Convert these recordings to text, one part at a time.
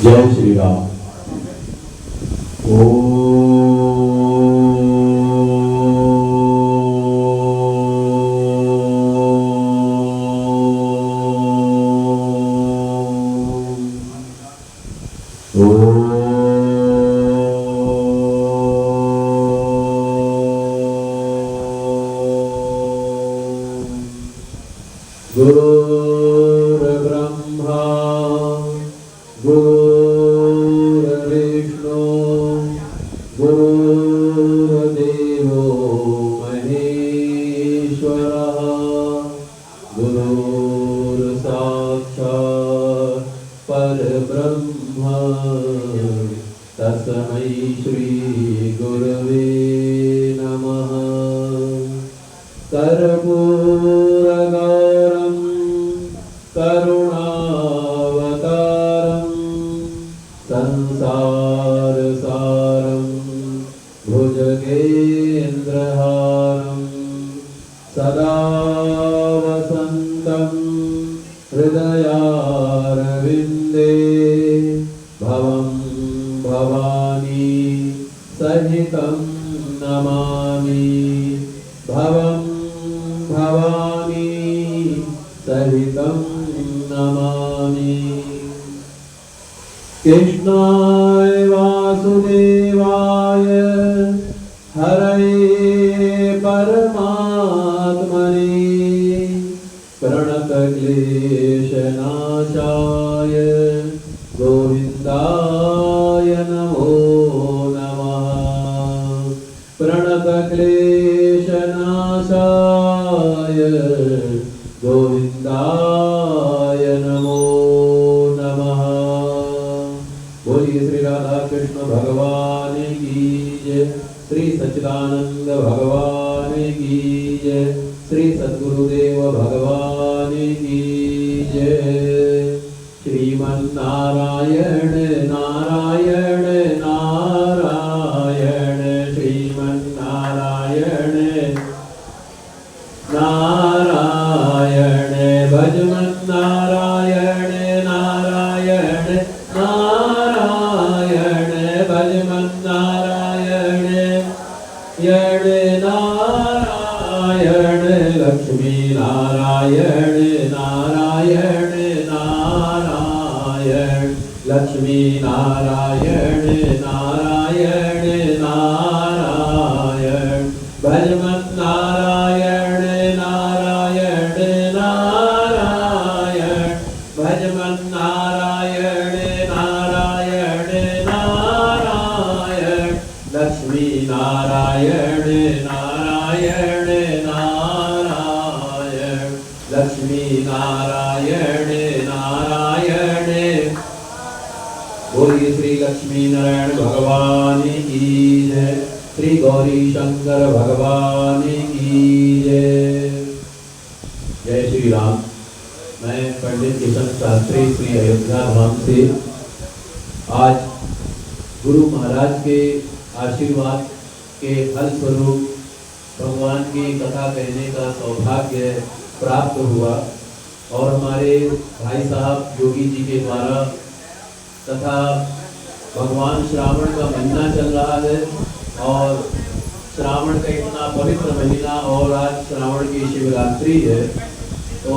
जय श्री राम। गुरुर्ब्रह्मा गुरुर्विष्णु गुरुर्देवो महेश्वरः गुरुर्साक्षात् परब्रह्म तस्मै श्री गुरवे नमः। कर्पूरगौरं करुणावतारं संसारसारं भुजगेन्द्रहारं सदा वसन्तं हृदयारविन्दे भवं भवानी सहितं नमामि। भवं भवानी सहितं नमामि। कृष्णाय वासुदेवाय हरये परमात्मने प्रणतक्लेशनाशाय गोविन्दाय नमो नमः। प्रणतक्लेशनाशाय गोविन्दाय नमो नमः। बोलिए श्री राधा कृष्ण भगवान की जय, श्री सच्चिदानंद भगवान की जय, श्री सद्गुरुदेव भगवान की जय। श्रीमन्नारायण नारायण नारायण श्रीमन्नारायण नारायण भजमन्नारायण नारायण नारायण भजमन्नारायण यण नारायण लक्ष्मी नारायण नारायण नारायण लक्ष्मी नारायण नारायण नारायण भजमन्नारायण नारायण नारायण भजमन्नारायण नारायण नारायण लक्ष्मी नारायण नारायण नारायण लक्ष्मी नारायण नारायण। बोलिए श्री लक्ष्मी नारायण भगवान की जय, श्री गौरी शंकर भगवान की जय। जय श्री राम। मैं पंडित किशन शास्त्री श्री अयोध्या धाम से आज गुरु महाराज के आशीर्वाद के फल स्वरूप भगवान की कथा कहने का सौभाग्य प्राप्त हुआ और हमारे भाई साहब योगी जी के द्वारा तथा भगवान श्रावण का महीना चल रहा है और श्रावण का इतना पवित्र महीना और आज श्रावण की शिवरात्रि है, तो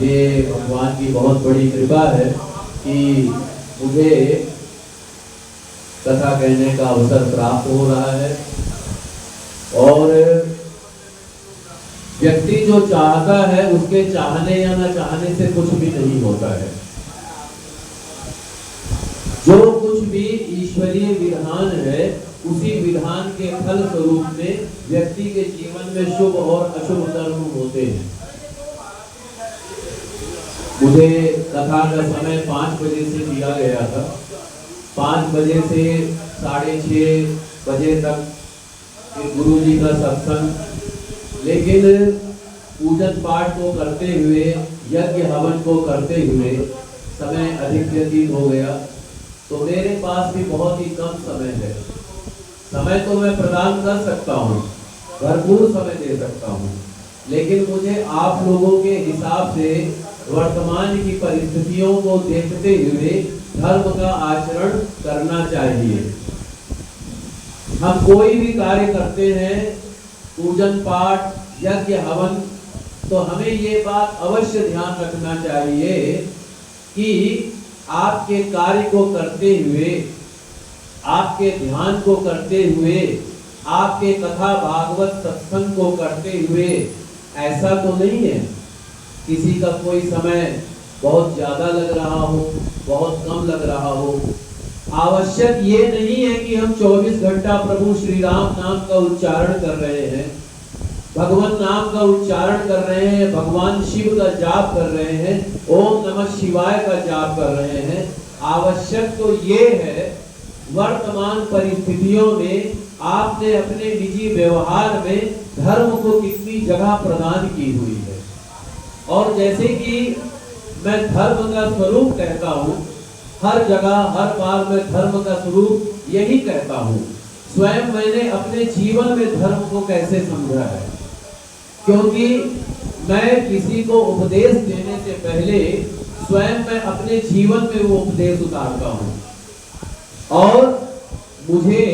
ये भगवान की बहुत बड़ी कृपा है कि मुझे कथा कहने का अवसर प्राप्त हो रहा है। और व्यक्ति जो चाहता है उसके चाहने या न चाहने से कुछ भी नहीं होता है। जो कुछ भी ईश्वरीय विधान है उसी विधान के फल स्वरूप में व्यक्ति के जीवन में शुभ और अशुभ कर्म होते हैं। मुझे कथा का समय 5 बजे से दिया गया था। 5 बजे से 6:30 बजे तक गुरु जी का सत्संग, लेकिन पूजन पाठ को करते हुए यज्ञ हवन को करते हुए समय अधिक व्यतीत हो गया, तो मेरे पास भी बहुत ही कम समय है। समय तो मैं प्रदान कर सकता हूँ, भरपूर समय दे सकता हूँ, लेकिन मुझे आप लोगों के हिसाब से वर्तमान की परिस्थितियों को देखते हुए धर्म का आचरण करना चाहिए। हम कोई भी कार्य करते हैं, पूजन पाठ यज्ञ हवन, तो हमें ये बात अवश्य ध्यान रखना चाहिए कि आपके कार्य को करते हुए, आपके ध्यान को करते हुए, आपके कथा भागवत सत्संग को करते हुए ऐसा तो नहीं है किसी का कोई समय बहुत ज्यादा लग रहा हो, बहुत कम लग रहा हो। आवश्यक ये नहीं है कि हम 24 घंटा प्रभु श्री राम नाम का उच्चारण कर रहे हैं, भगवान नाम का उच्चारण कर रहे हैं, भगवान शिव का जाप कर रहे हैं, ओम नमः शिवाय का जाप कर रहे हैं। आवश्यक तो ये है वर्तमान परिस्थितियों में आपने अपने निजी व्यवहार में धर्म को कितनी जगह प्रदान की हुई है। और जैसे कि मैं धर्म का स्वरूप कहता हूँ, हर जगह हर बार मैं धर्म का स्वरूप यही कहता हूँ। स्वयं मैंने अपने जीवन में धर्म को कैसे समझा है, क्योंकि मैं किसी को उपदेश देने से पहले स्वयं मैं अपने जीवन में वो उपदेश उतारता हूँ। और मुझे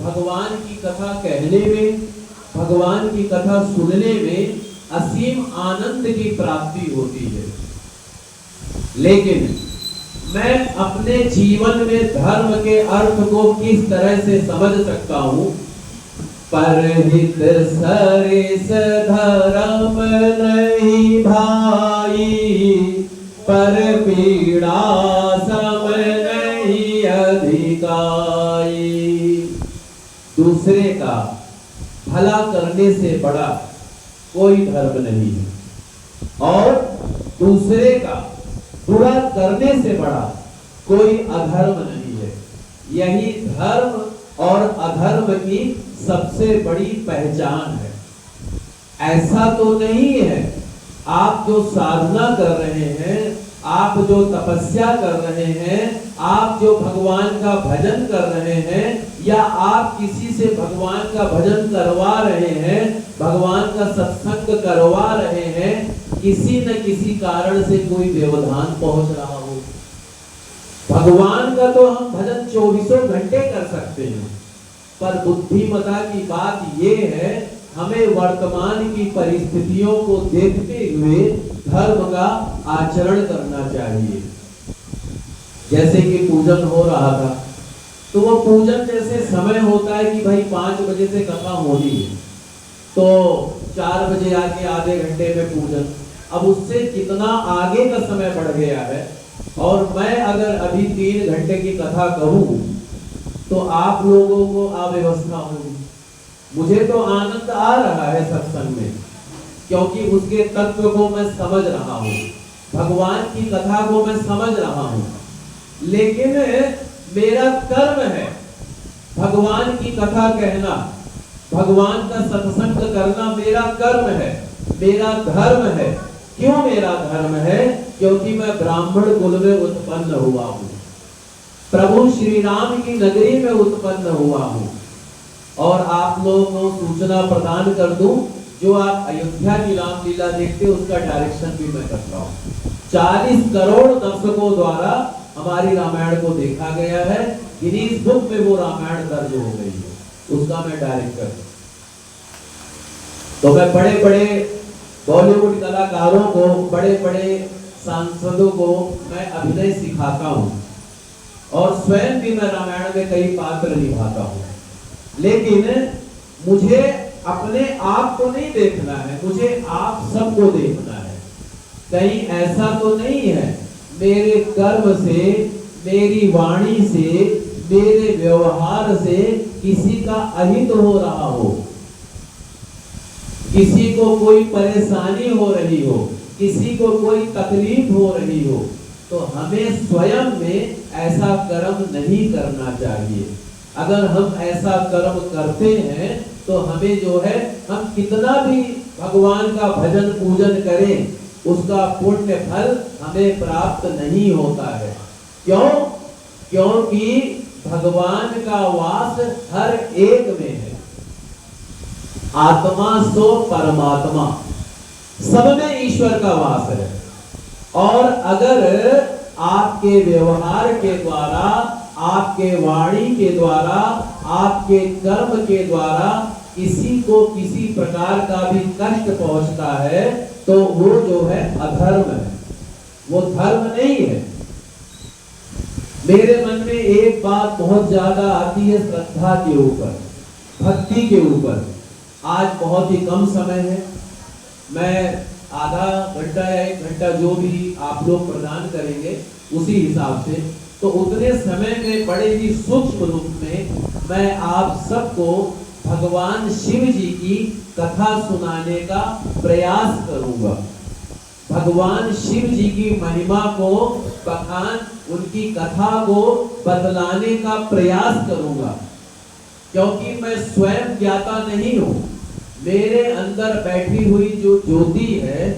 भगवान की कथा कहने में, भगवान की कथा सुनने में असीम आनंद की प्राप्ति होती है। लेकिन मैं अपने जीवन में धर्म के अर्थ को किस तरह से समझ सकता हूँ? परहित सरिस धर्म नहीं भाई, पर पीड़ा सम नहीं अधिकाई। दूसरे का भला करने से बड़ा कोई धर्म नहीं है, और दूसरे का बुरा करने से बड़ा कोई अधर्म नहीं है। यही धर्म और अधर्म की सबसे बड़ी पहचान है। ऐसा तो नहीं है आप जो साधना कर रहे हैं, आप जो तपस्या कर रहे हैं, आप जो भगवान का भजन कर रहे हैं, या आप किसी से भगवान का भजन करवा रहे हैं, भगवान का सत्संग करवा रहे हैं, किसी न किसी कारण से कोई व्यवधान पहुंच रहा हो। भगवान का तो हम भजन 24 घंटे कर सकते हैं, पर बुद्धिमता की बात ये है हमें वर्तमान की परिस्थितियों को देखते हुए धर्म का आचरण करना चाहिए। जैसे कि पूजन हो रहा था, तो वो पूजन जैसे समय होता है कि भाई 5 बजे से कथा होनी है, तो 4 बजे आके आधे घंटे में पूजन। अब उससे कितना आगे का समय बढ़ गया है, और मैं अगर अभी 3 घंटे की कथा करूं तो आप लोगों को अव्यवस्था होगी। मुझे तो आनंद आ रहा है सत्संग में, क्योंकि उसके तत्व को मैं समझ रहा हूँ, भगवान की कथा को मैं समझ रहा हूँ। लेकिन मेरा कर्म है भगवान की कथा कहना, भगवान का सत्संग करना मेरा कर्म है, मेरा धर्म है। क्यों मेरा धर्म है? क्योंकि मैं ब्राह्मण कुल में उत्पन्न हुआ हूँ, प्रभु श्री राम की नगरी में उत्पन्न हुआ हूँ। और आप लोगों को सूचना प्रदान कर दूं, जो आप अयोध्या की रामलीला देखते हैं उसका डायरेक्शन भी मैं करता हूँ। 40 करोड़ दर्शकों द्वारा हमारी रामायण को देखा गया है, गिनीज बुक में वो रामायण दर्ज हो गई है, उसका मैं डायरेक्टर। तो मैं बड़े बड़े बॉलीवुड कलाकारों को, बड़े बड़े सांसदों को मैं अभिनय सिखाता हूँ, और स्वयं भी मैं रामायण में कई पात्र निभाता हूँ। लेकिन मुझे अपने आप को नहीं देखना है, मुझे आप सबको देखना है। कहीं ऐसा तो नहीं है मेरे कर्म से, मेरी वाणी से, मेरे व्यवहार से किसी का अहित हो रहा हो, किसी को कोई परेशानी हो रही हो, किसी को कोई तकलीफ हो रही हो, तो हमें स्वयं में ऐसा कर्म नहीं करना चाहिए। अगर हम ऐसा कर्म करते हैं तो हमें जो है, हम कितना भी भगवान का भजन पूजन करें, उसका पुण्य फल हमें प्राप्त नहीं होता है। क्यों? क्योंकि भगवान का वास हर एक में है। आत्मा सो परमात्मा, सब में ईश्वर का वास है। और अगर आपके व्यवहार के द्वारा, आपके वाणी के द्वारा, आपके कर्म के द्वारा किसी को किसी प्रकार का भी कष्ट पहुंचता है तो वो जो है अधर्म है, वो धर्म नहीं है। मेरे मन में एक बात बहुत ज्यादा आती है श्रद्धा के ऊपर, भक्ति के ऊपर। आज बहुत ही कम समय है, मैं आधा घंटा या 1 घंटा जो भी आप लोग प्रदान करेंगे उसी हिसाब से, तो उतने समय में बड़े ही सूक्ष्म रूप में मैं आप सबको भगवान शिव जी की कथा सुनाने का प्रयास करूंगा। भगवान शिव जी की महिमा को बखान, उनकी कथा को बतलाने का प्रयास करूंगा, क्योंकि मैं स्वयं ज्ञाता नहीं हूं। मेरे अंदर बैठी हुई जो ज्योति है,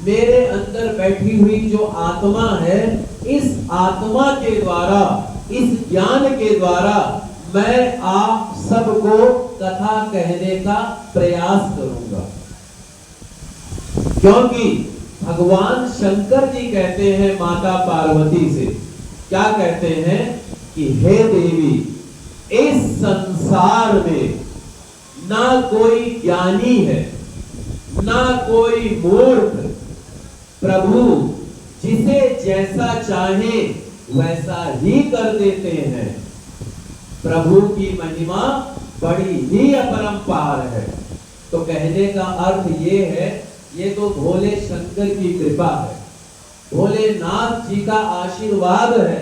मेरे अंदर बैठी हुई जो आत्मा है, इस आत्मा के द्वारा, इस ज्ञान के द्वारा मैं आप सबको कथा कहने का प्रयास करूंगा। क्योंकि भगवान शंकर जी कहते हैं माता पार्वती से, क्या कहते हैं कि हे देवी, इस संसार में ना कोई ज्ञानी है, ना कोई मूर्ख, प्रभु जिसे जैसा चाहे वैसा ही कर देते हैं। प्रभु की महिमा बड़ी ही अपरंपार है। तो कहने का अर्थ ये है, ये तो भोले शंकर की कृपा है, भोलेनाथ जी का आशीर्वाद है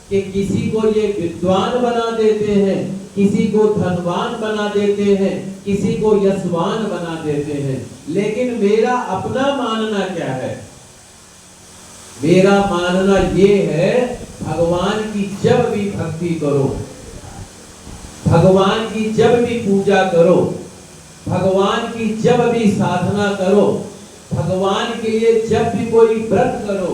कि किसी को ये विद्वान बना देते हैं, किसी को धनवान बना देते हैं, किसी को यशवान बना देते हैं। लेकिन मेरा अपना मानना क्या है? मेरा मानना ये है, भगवान की जब भी भक्ति करो, भगवान की जब भी पूजा करो, भगवान की जब भी साधना करो, भगवान के लिए जब भी कोई व्रत करो,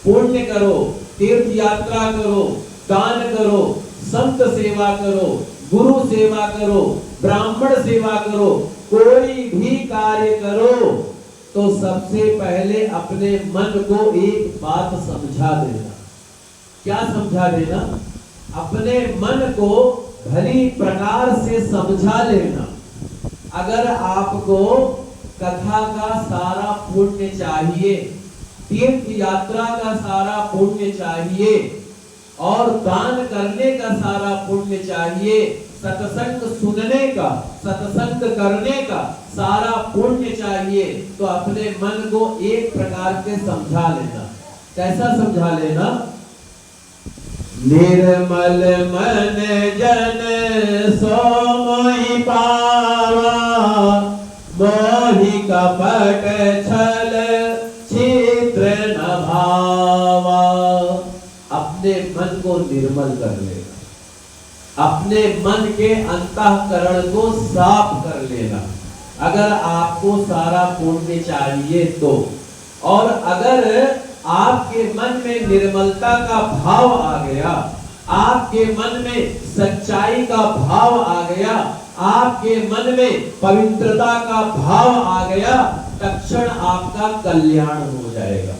पुण्य करो, तीर्थ यात्रा करो, दान करो, संत सेवा करो, गुरु सेवा करो, ब्राह्मण सेवा करो, कोई भी कार्य करो, तो सबसे पहले अपने मन को एक बात समझा देना। क्या समझा देना? अपने मन को भली प्रकार से समझा लेना। अगर आपको कथा का सारा पुण्य चाहिए, तीर्थ यात्रा का सारा पुण्य चाहिए, और दान करने का सारा पुण्य चाहिए, सत्संग सुनने का, सत्संग करने का सारा पुण्य चाहिए, तो अपने मन को एक प्रकार से समझा लेना। कैसा समझा लेना? निर्मल मन जन सो मोहि पावा, मोहि कपट छल छिद्र न भावा। अपने मन को निर्मल कर लेना, अपने मन के अंतःकरण को साफ कर लेना। अगर आपको सारा पुण्य चाहिए तो, और अगर आपके मन में निर्मलता का भाव आ गया, आपके मन में सच्चाई का भाव आ गया, आपके मन में पवित्रता का भाव आ गया, तत्क्षण आपका कल्याण हो जाएगा।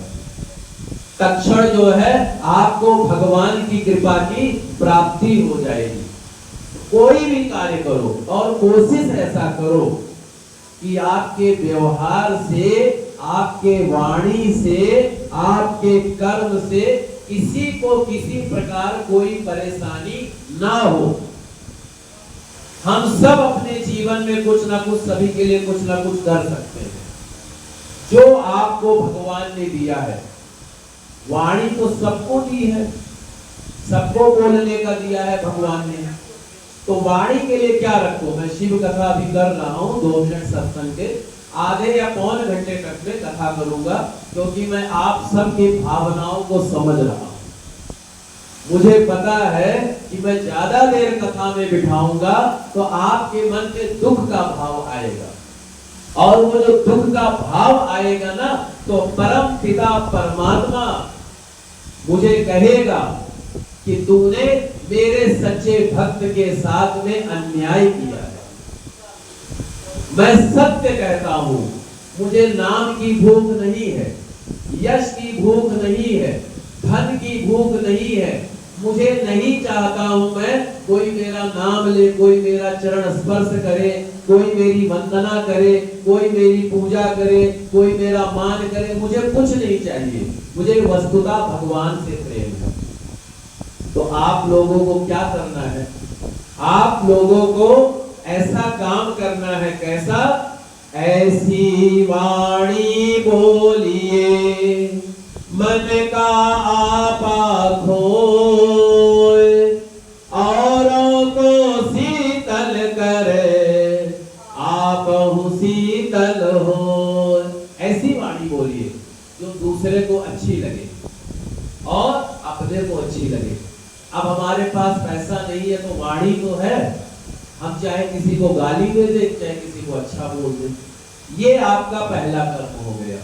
तत्क्षण जो है आपको भगवान की कृपा की प्राप्ति हो जाएगी। कोई भी कार्य करो और कोशिश ऐसा करो कि आपके व्यवहार से, आपके वाणी से, आपके कर्म से किसी को किसी प्रकार कोई परेशानी ना हो। हम सब अपने जीवन में कुछ ना कुछ, सभी के लिए कुछ ना कुछ कर सकते हैं। जो आपको भगवान ने दिया है, वाणी तो सबको दी है, सबको बोलने का दिया है भगवान ने, तो वाणी के लिए क्या रखो? मैं शिव कथा भी कर रहा हूँ 2 मिनट सत्संग के, आधे या पौन घंटे तक में कथा करूंगा, क्योंकि मैं आप सबकी भावनाओं को समझ रहा हूँ। मुझे पता है कि मैं ज्यादा देर कथा में बिठाऊंगा तो आपके मन में दुख का भाव आएगा, और वो जो दुख का भाव आएगा ना, तो परम पिता परमात्मा मुझे कहेगा कि तूने मेरे सच्चे भक्त के साथ में अन्याय किया है। मैं सत्य कहता हूं, मुझे नाम की भूख नहीं है, यश की भूख नहीं है, धन की भूख नहीं है। मुझे नहीं चाहता हूं मैं कोई मेरा नाम ले, कोई मेरा चरण स्पर्श करे, कोई मेरी वंदना करे, कोई मेरी पूजा करे, कोई मेरा मान करे। मुझे कुछ नहीं चाहिए, मुझे वस्तुतः भगवान से प्रेम है। तो आप लोगों को क्या करना है? आप लोगों को ऐसा काम करना है। कैसा? ऐसी वाणी बोलिए मन का आपा खोए, औरों को शीतल करे आपहु शीतल हो। ऐसी वाणी बोलिए जो दूसरे को अच्छी लगे और अपने को अच्छी लगे। अब हमारे पास पैसा नहीं है तो वाणी तो है, हम चाहे किसी को गाली दे दे, चाहे किसी को अच्छा बोल दे, ये आपका पहला कर्म हो गया।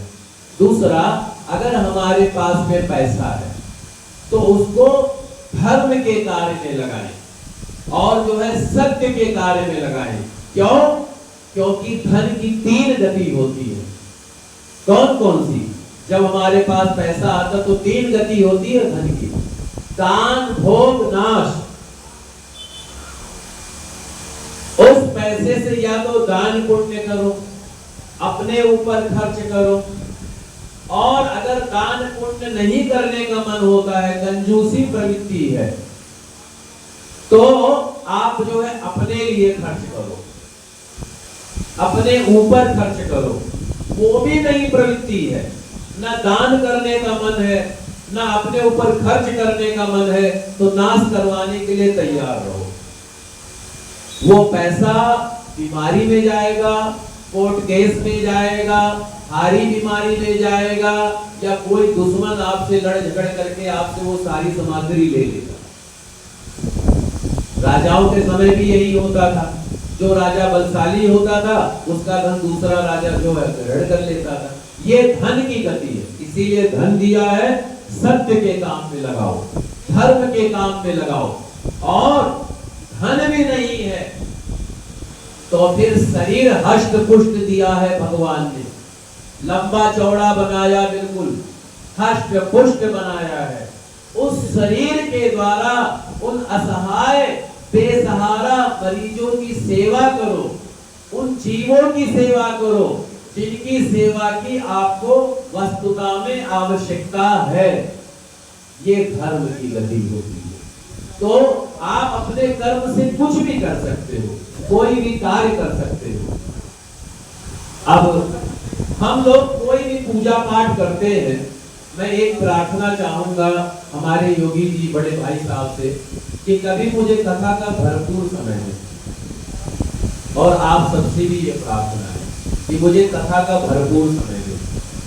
दूसरा, अगर हमारे पास में पैसा है तो उसको धर्म के कार्य में लगाएं और जो है सत्य के कार्य में लगाएं। क्यों? क्योंकि धन की 3 गति होती है। कौन कौन सी? जब हमारे पास पैसा आता तो 3 गति होती है धन की। दान, भोग, नाश। उस पैसे से या तो दान पुण्य करो, अपने ऊपर खर्च करो, और अगर दान पुण्य नहीं करने का मन होता है, कंजूसी प्रवृत्ति है, तो आप जो है अपने लिए खर्च करो, अपने ऊपर खर्च करो। वो भी नहीं प्रवृत्ति है, ना दान करने का मन है, ना अपने ऊपर खर्च करने का मन है, तो नाश करवाने के लिए तैयार रहो। वो पैसा बीमारी में जाएगा, कोर्ट केस में जाएगा, हारी बीमारी में जाएगा, या कोई दुश्मन आपसे लड़ झगड़ करके आपसे वो सारी सामग्री ले लेगा। राजाओं के समय भी यही होता था। जो राजा बलशाली होता था उसका धन दूसरा राजा जो है ग्रहण कर लेता था। ये धन की गति है। इसीलिए धन दिया है, सत्य के काम में लगाओ, धर्म के काम में लगाओ। और धन भी नहीं है तो फिर शरीर हष्ट पुष्ट दिया है भगवान ने, लंबा चौड़ा बनाया, बिल्कुल हष्ट पुष्ट बनाया है। उस शरीर के द्वारा उन असहाय बेसहारा मरीजों की सेवा करो, उन जीवों की सेवा करो जिनकी सेवा की आपको वस्तुता में आवश्यकता है। ये धर्म की गति होती है। तो आप अपने कर्म से कुछ भी कर सकते हो, कोई भी कार्य कर सकते हो। अब हम लोग कोई भी पूजा पाठ करते हैं, मैं एक प्रार्थना चाहूंगा हमारे योगी जी बड़े भाई साहब से कि कभी मुझे कथा का भरपूर समय है, और आप सबसे भी ये प्रार्थना है कि मुझे कथा का भरपूर समय दे।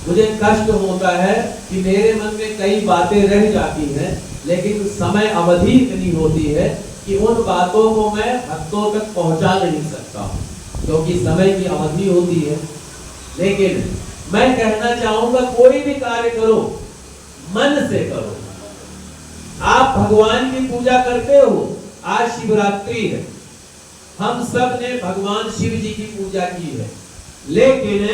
मुझे कष्ट होता है कि मेरे मन में कई बातें रह जाती हैं, लेकिन समय अवधि इतनी होती है कि उन बातों को मैं भक्तों तक पहुंचा नहीं सकता हूं, क्योंकि समय की अवधि होती है। लेकिन मैं कहना चाहूंगा, कोई भी कार्य करो मन से करो। आप भगवान की पूजा करते हो, आज शिवरात्रि है, हम सब ने भगवान शिव जी की पूजा की है, लेकिन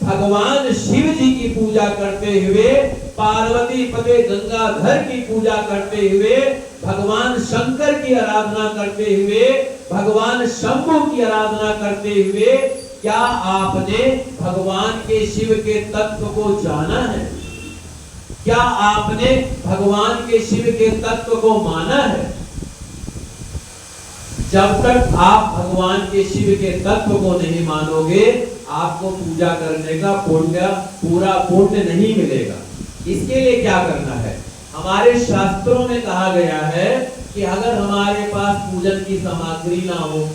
भगवान शिव जी की पूजा करते हुए, पार्वती पते गंगाधर की पूजा करते हुए, भगवान शंकर की आराधना करते हुए, भगवान शंभु की आराधना करते हुए, क्या आपने भगवान के शिव के तत्व को जाना है? क्या आपने भगवान के शिव के तत्व को माना है? जब तक आप भगवान के शिव के तत्व को नहीं मानोगे, आपको पूजा करने का पुण्य, पूरा पुण्य नहीं मिलेगा। इसके लिए क्या करना है? हमारे शास्त्रों में कहा गया है कि अगर हमारे पास पूजन की सामग्री ना हो,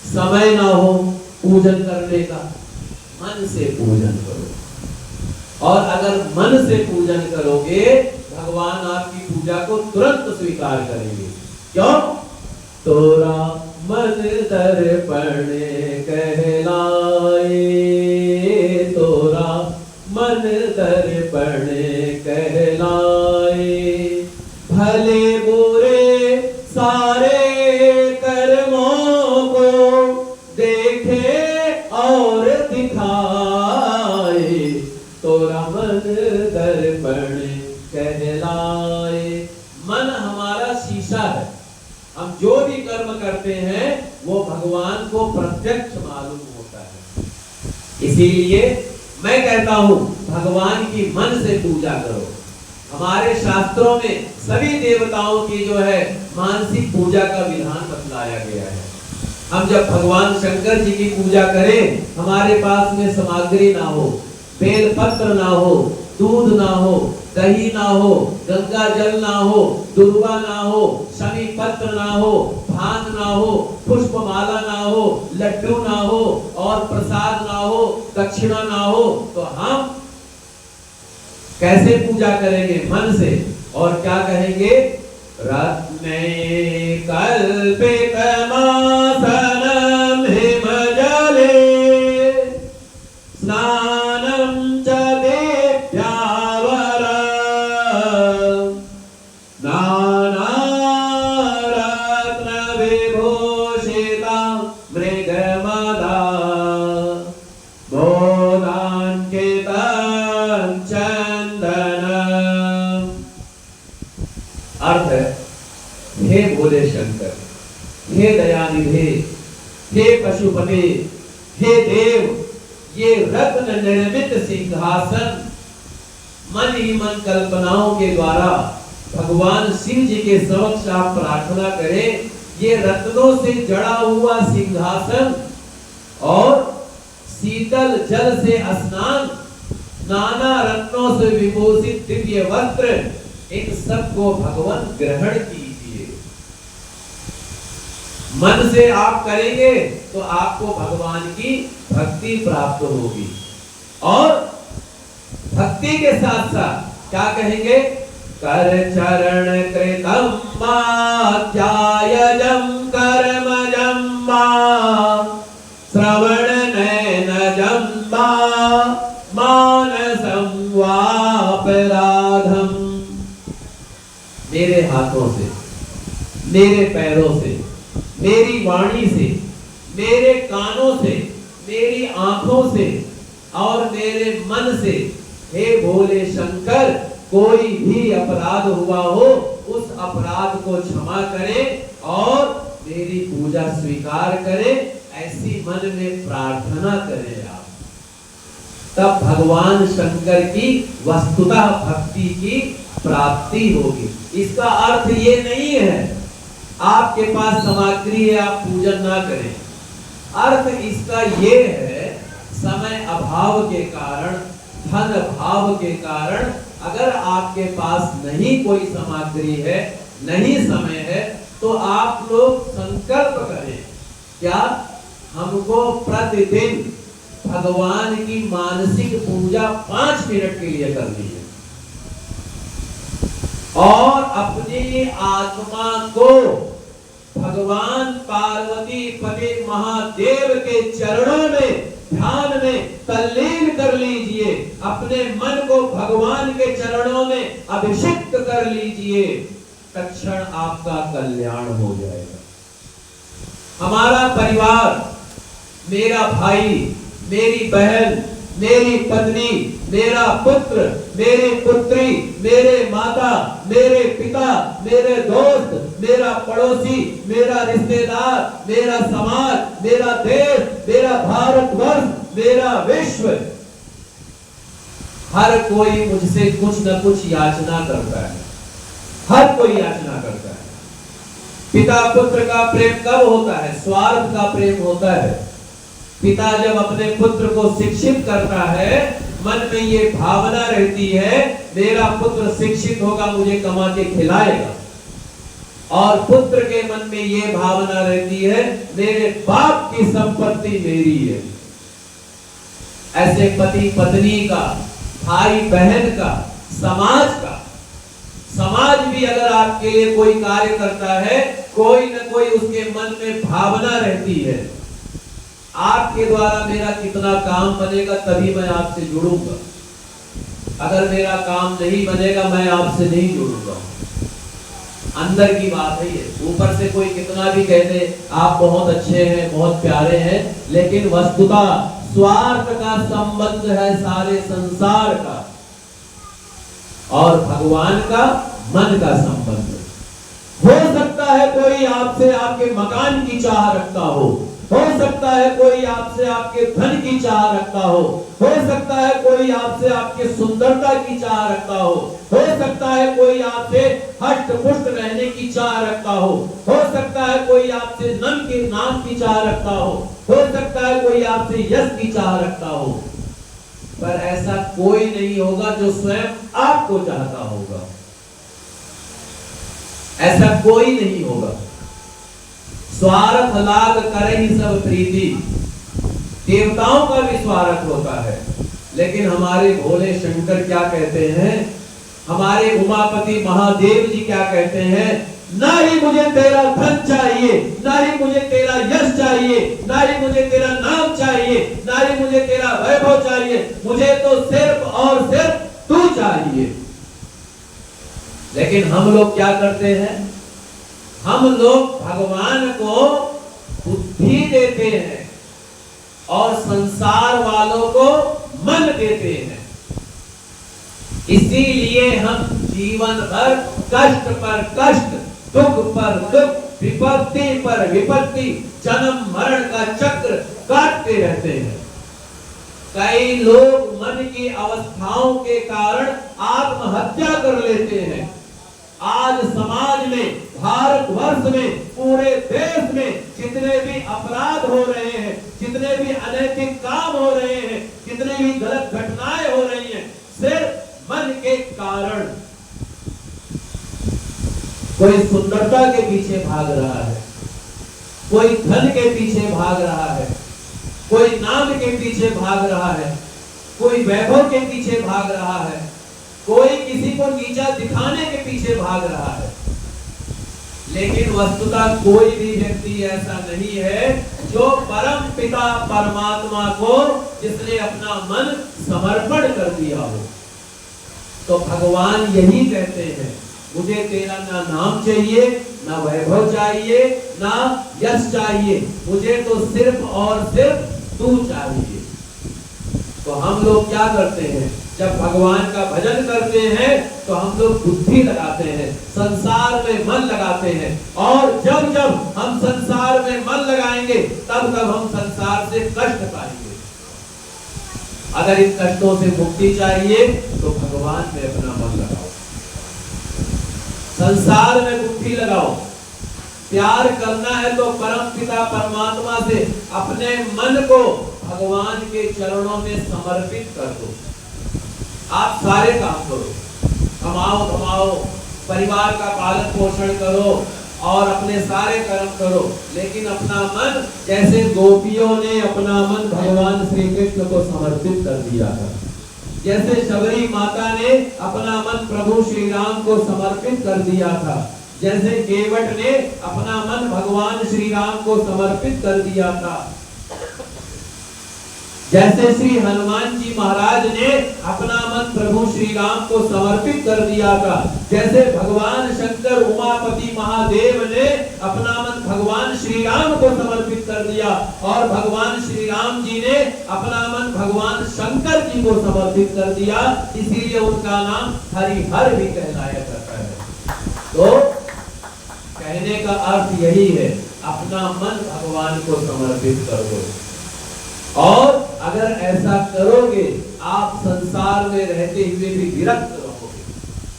समय ना हो पूजन करने का, मन से पूजन करो। और अगर मन से पूजन करोगे, भगवान आपकी पूजा को तुरंत स्वीकार करेंगे। क्यों? तोरा मन दर्पण कहलाए, तोरा मन दर्पण कहलाए। भले बुरे सारे कर्मों को देखे और दिखाए, तोरा मन दर्पण कहलाए। मन हमारा शीशा है, हम जो भी कर्म करते हैं वो भगवान को प्रत्यक्ष मालूम होता है। इसीलिए मैं कहता हूं भगवान की मन से पूजा करो। हमारे शास्त्रों में सभी देवताओं की जो है मानसिक पूजा का विधान बतलाया गया है। हम जब भगवान शंकर जी की पूजा करें, हमारे पास में सामग्री ना हो, बेल पत्र ना हो, दूध ना हो, दही ना हो, गंगा जल ना हो, दुर्वा ना हो, शमी पत्र ना हो, भांग ना हो, पुष्पमाला ना हो, लड्डू ना हो और प्रसाद ना हो, दक्षिणा ना हो, तो हम कैसे पूजा करेंगे? मन से। और क्या कहेंगे? रत्ने कल्पित मासनम हिमजले स्नानं च देव्यावरं नानारत्न विभूषिता मृगमदा मोदान्कितं चन्दनम्। अर्थ है, हे भोले शंकर, हे दयानिधे, हे पशुपते, हे देव, ये रत्न निर्मित सिंहासन मन ही मन कल्पनाओं के द्वारा भगवान शिव जी के समक्ष आप प्रार्थना करें। ये रत्नों से जड़ा हुआ सिंहासन और शीतल जल से स्नान, नाना रत्नों से विभूषित दिव्य वस्त्र, इन सबको भगवान ग्रहण कीजिए। मन से आप करेंगे तो आपको भगवान की भक्ति प्राप्त होगी। और भक्ति के साथ साथ क्या कहेंगे? कर चरण कृतम माध्यायजं कर्मजं मा श्रवण नयनजं मा मानसं वापराधम। मेरे हाथों से, मेरे पैरों से, मेरी वाणी से, मेरे कानों से, मेरी आंखों से और मेरे मन से, हे भोले शंकर, कोई भी अपराध हुआ हो उस अपराध को क्षमा करें और मेरी पूजा स्वीकार करें, ऐसी मन में प्रार्थना करें आप। तब भगवान शंकर की वस्तुतः भक्ति की प्राप्ति होगी। इसका अर्थ ये नहीं है आपके पास सामग्री है आप पूजन ना करें। अर्थ इसका ये है, समय अभाव के कारण, धन भाव के कारण अगर आपके पास नहीं कोई सामग्री है, नहीं समय है, तो आप लोग संकल्प करें, क्या हमको प्रतिदिन भगवान की मानसिक पूजा 5 मिनट के लिए करनी है और अपनी आत्मा को भगवान पार्वती पति महादेव के चरणों में ध्यान में तल्लीन कर लीजिए। अपने मन को भगवान के चरणों में अभिषिक्त कर लीजिए, तत्क्षण आपका कल्याण हो जाएगा। हमारा परिवार, मेरा भाई, मेरी बहन, मेरी पत्नी, मेरा पुत्र, मेरी पुत्री, मेरे माता, मेरे पिता, मेरे दोस्त, मेरा पड़ोसी, मेरा रिश्तेदार, मेरा समाज, मेरा देश, मेरा भारतवर्ष, मेरा विश्व, हर कोई मुझसे कुछ न कुछ याचना करता है। हर कोई याचना करता है। पिता पुत्र का प्रेम कब होता है? स्वार्थ का प्रेम होता है। पिता जब अपने पुत्र को शिक्षित करता है, मन में ये भावना रहती है मेरा पुत्र शिक्षित होगा, मुझे कमा के खिलाएगा। और पुत्र के मन में ये भावना रहती है मेरे बाप की संपत्ति मेरी है। ऐसे पति पत्नी का, भाई बहन का, समाज का, समाज भी अगर आपके लिए कोई कार्य करता है कोई न कोई उसके मन में भावना रहती है, आपके द्वारा मेरा कितना काम बनेगा तभी मैं आपसे जुड़ूंगा, अगर मेरा काम नहीं बनेगा मैं आपसे नहीं जुड़ूंगा। अंदर की बात है ये। ऊपर से कोई कितना भी कह दे आप बहुत अच्छे हैं, बहुत प्यारे हैं, लेकिन वस्तुतः स्वार्थ का संबंध है सारे संसार का और भगवान का मन का संबंध। हो सकता है कोई आपसे आपके मकान की चाह रखता हो सकता है कोई आपसे आपके धन की चाह रखता हो सकता है कोई आपसे आपके सुंदरता की चाह रखता हो सकता है कोई आपसे हष्ट पुष्ट रहने की चाह रखता हो सकता है कोई आपसे नाम की चाह रखता हो सकता है कोई आपसे यश की चाह रखता हो, पर ऐसा कोई नहीं होगा जो स्वयं आपको चाहता होगा। ऐसा कोई नहीं होगा। स्वार्थ लाग करे ही सब प्रीति। देवताओं का भी स्वार्थ होता है, लेकिन हमारे भोले शंकर क्या कहते हैं, हमारे उमापति महादेव जी क्या कहते हैं, ना ही मुझे तेरा धन चाहिए, ना ही मुझे तेरा यश चाहिए, ना ही मुझे तेरा नाम चाहिए, ना ही मुझे तेरा वैभव चाहिए, मुझे तो सिर्फ और सिर्फ तू चाहिए। लेकिन हम लोग क्या करते हैं, हम लोग भगवान को बुद्धि देते हैं और संसार वालों को मन देते हैं। इसीलिए हम जीवन भर कष्ट पर कष्ट, दुख पर दुख, विपत्ति पर विपत्ति, जन्म मरण का चक्र काटते रहते हैं। कई लोग मन की अवस्थाओं के कारण आत्महत्या कर लेते हैं। आज समाज में, भारतवर्ष में, पूरे देश में जितने भी अपराध हो रहे हैं, जितने भी अनैतिक काम हो रहे हैं, जितने भी गलत घटनाएं हो रही हैं, सिर्फ मन के कारण। कोई सुंदरता के पीछे भाग रहा है, कोई धन के पीछे भाग रहा है, कोई नाम के पीछे भाग रहा है, कोई वैभव के पीछे भाग रहा है, कोई किसी को नीचा दिखाने के पीछे भाग रहा है। लेकिन वस्तुतः कोई भी व्यक्ति ऐसा नहीं है जो परम पिता परमात्मा को, जिसने अपना मन समर्पण कर दिया हो। तो भगवान यही कहते हैं, मुझे तेरा ना नाम चाहिए, ना वैभव चाहिए, ना यश चाहिए, मुझे तो सिर्फ और सिर्फ तू चाहिए। तो हम लोग क्या करते हैं, जब भगवान का भजन करते हैं तो हम लोग बुद्धि लगाते हैं, संसार में मन लगाते हैं, और जब जब हम संसार में मन लगाएंगे तब तब हम संसार से कष्ट पाएंगे। अगर इन कष्टों से मुक्ति चाहिए तो भगवान में अपना मन लगाओ, संसार में बुद्धि लगाओ। प्यार करना है तो परम पिता परमात्मा से अपने मन को भगवान के चरणों में समर्पित कर दो। आप सारे काम करो, कमाओ धमाओ, परिवार का पालन पोषण करो और अपने सारे कर्म करो, लेकिन अपना मन, जैसे गोपियों ने अपना मन भगवान श्री कृष्ण को समर्पित कर दिया था, जैसे शबरी माता ने अपना मन प्रभु श्री राम को समर्पित कर दिया था, जैसे केवट ने अपना मन भगवान श्री राम को समर्पित कर दिया था, जैसे श्री हनुमान जी महाराज ने अपना मन प्रभु श्री राम को समर्पित कर दिया था, जैसे भगवान शंकर उमापति महादेव ने अपना मन भगवान श्री राम को समर्पित कर दिया, और भगवान श्री राम जी ने अपना मन भगवान शंकर जी को समर्पित कर दिया, इसीलिए उनका नाम हरिहर भी कहलाया जाता है। तो कहने का अर्थ यही है, अपना मन भगवान को समर्पित कर दो, और अगर ऐसा करोगे आप संसार में रहते हुए भी विरक्त रहोगे,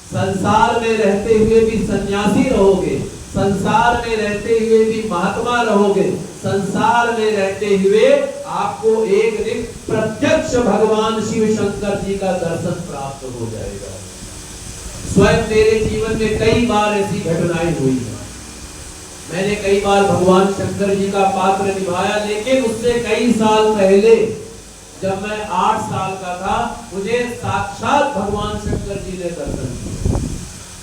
संसार में रहते हुए भी सन्यासी रहोगे, संसार में रहते हुए भी महात्मा रहोगे, संसार में रहते हुए आपको एक दिन प्रत्यक्ष भगवान शिव शंकर जी का दर्शन प्राप्त हो जाएगा। स्वयं मेरे जीवन में कई बार ऐसी घटनाएं हुई हैं, मैंने कई बार भगवान शंकर जी का पात्र निभाया, लेकिन उससे कई साल पहले जब मैं 8 साल का था, मुझे साक्षात भगवान शंकर जी ने दर्शन दिया।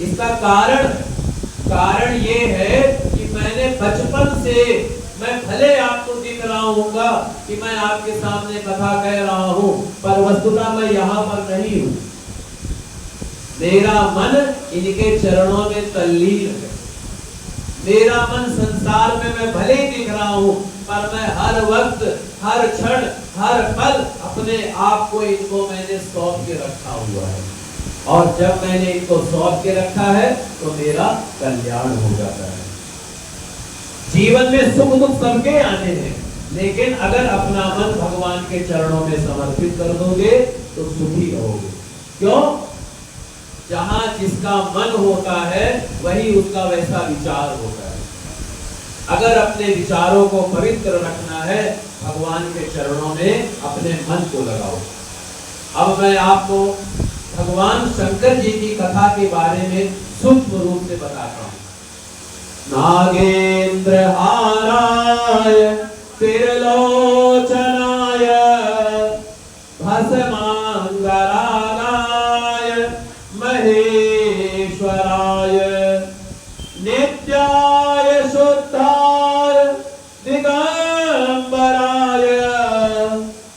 इसका कारण ये है कि मैंने बचपन से, मैं भले आपको दिख रहा हूँगा कि मैं आपके सामने कथा कह रहा हूँ, पर वस्तुतः मैं यहाँ पर नहीं हूँ। मेरा मन इनके चरणों में तल्लीन है। मेरा मन संसार में मैं भले ही दिख रहा हूँ, पर मैं हर वक्त, हर क्षण, हर पल अपने आप को इनको मैंने सौंप के रखा हुआ है। और जब मैंने इनको सौंप के रखा है तो मेरा कल्याण हो जाता है। जीवन में सुख दुख सबके आने हैं, लेकिन अगर अपना मन भगवान के चरणों में समर्पित कर दोगे तो सुखी रहोगे। क्यों? जहां जिसका मन होता है वही उसका वैसा विचार होता है। अगर अपने विचारों को पवित्र रखना है, भगवान के चरणों में अपने मन को लगाओ। अब मैं आपको भगवान शंकर जी की कथा के बारे में सूक्ष्म रूप से बताता हूँ। नागेंद्र हाराय त्रिलोचनाय भस्मांगरागाय महेश्वराय नित्याय शुद्धाय दिगंबराय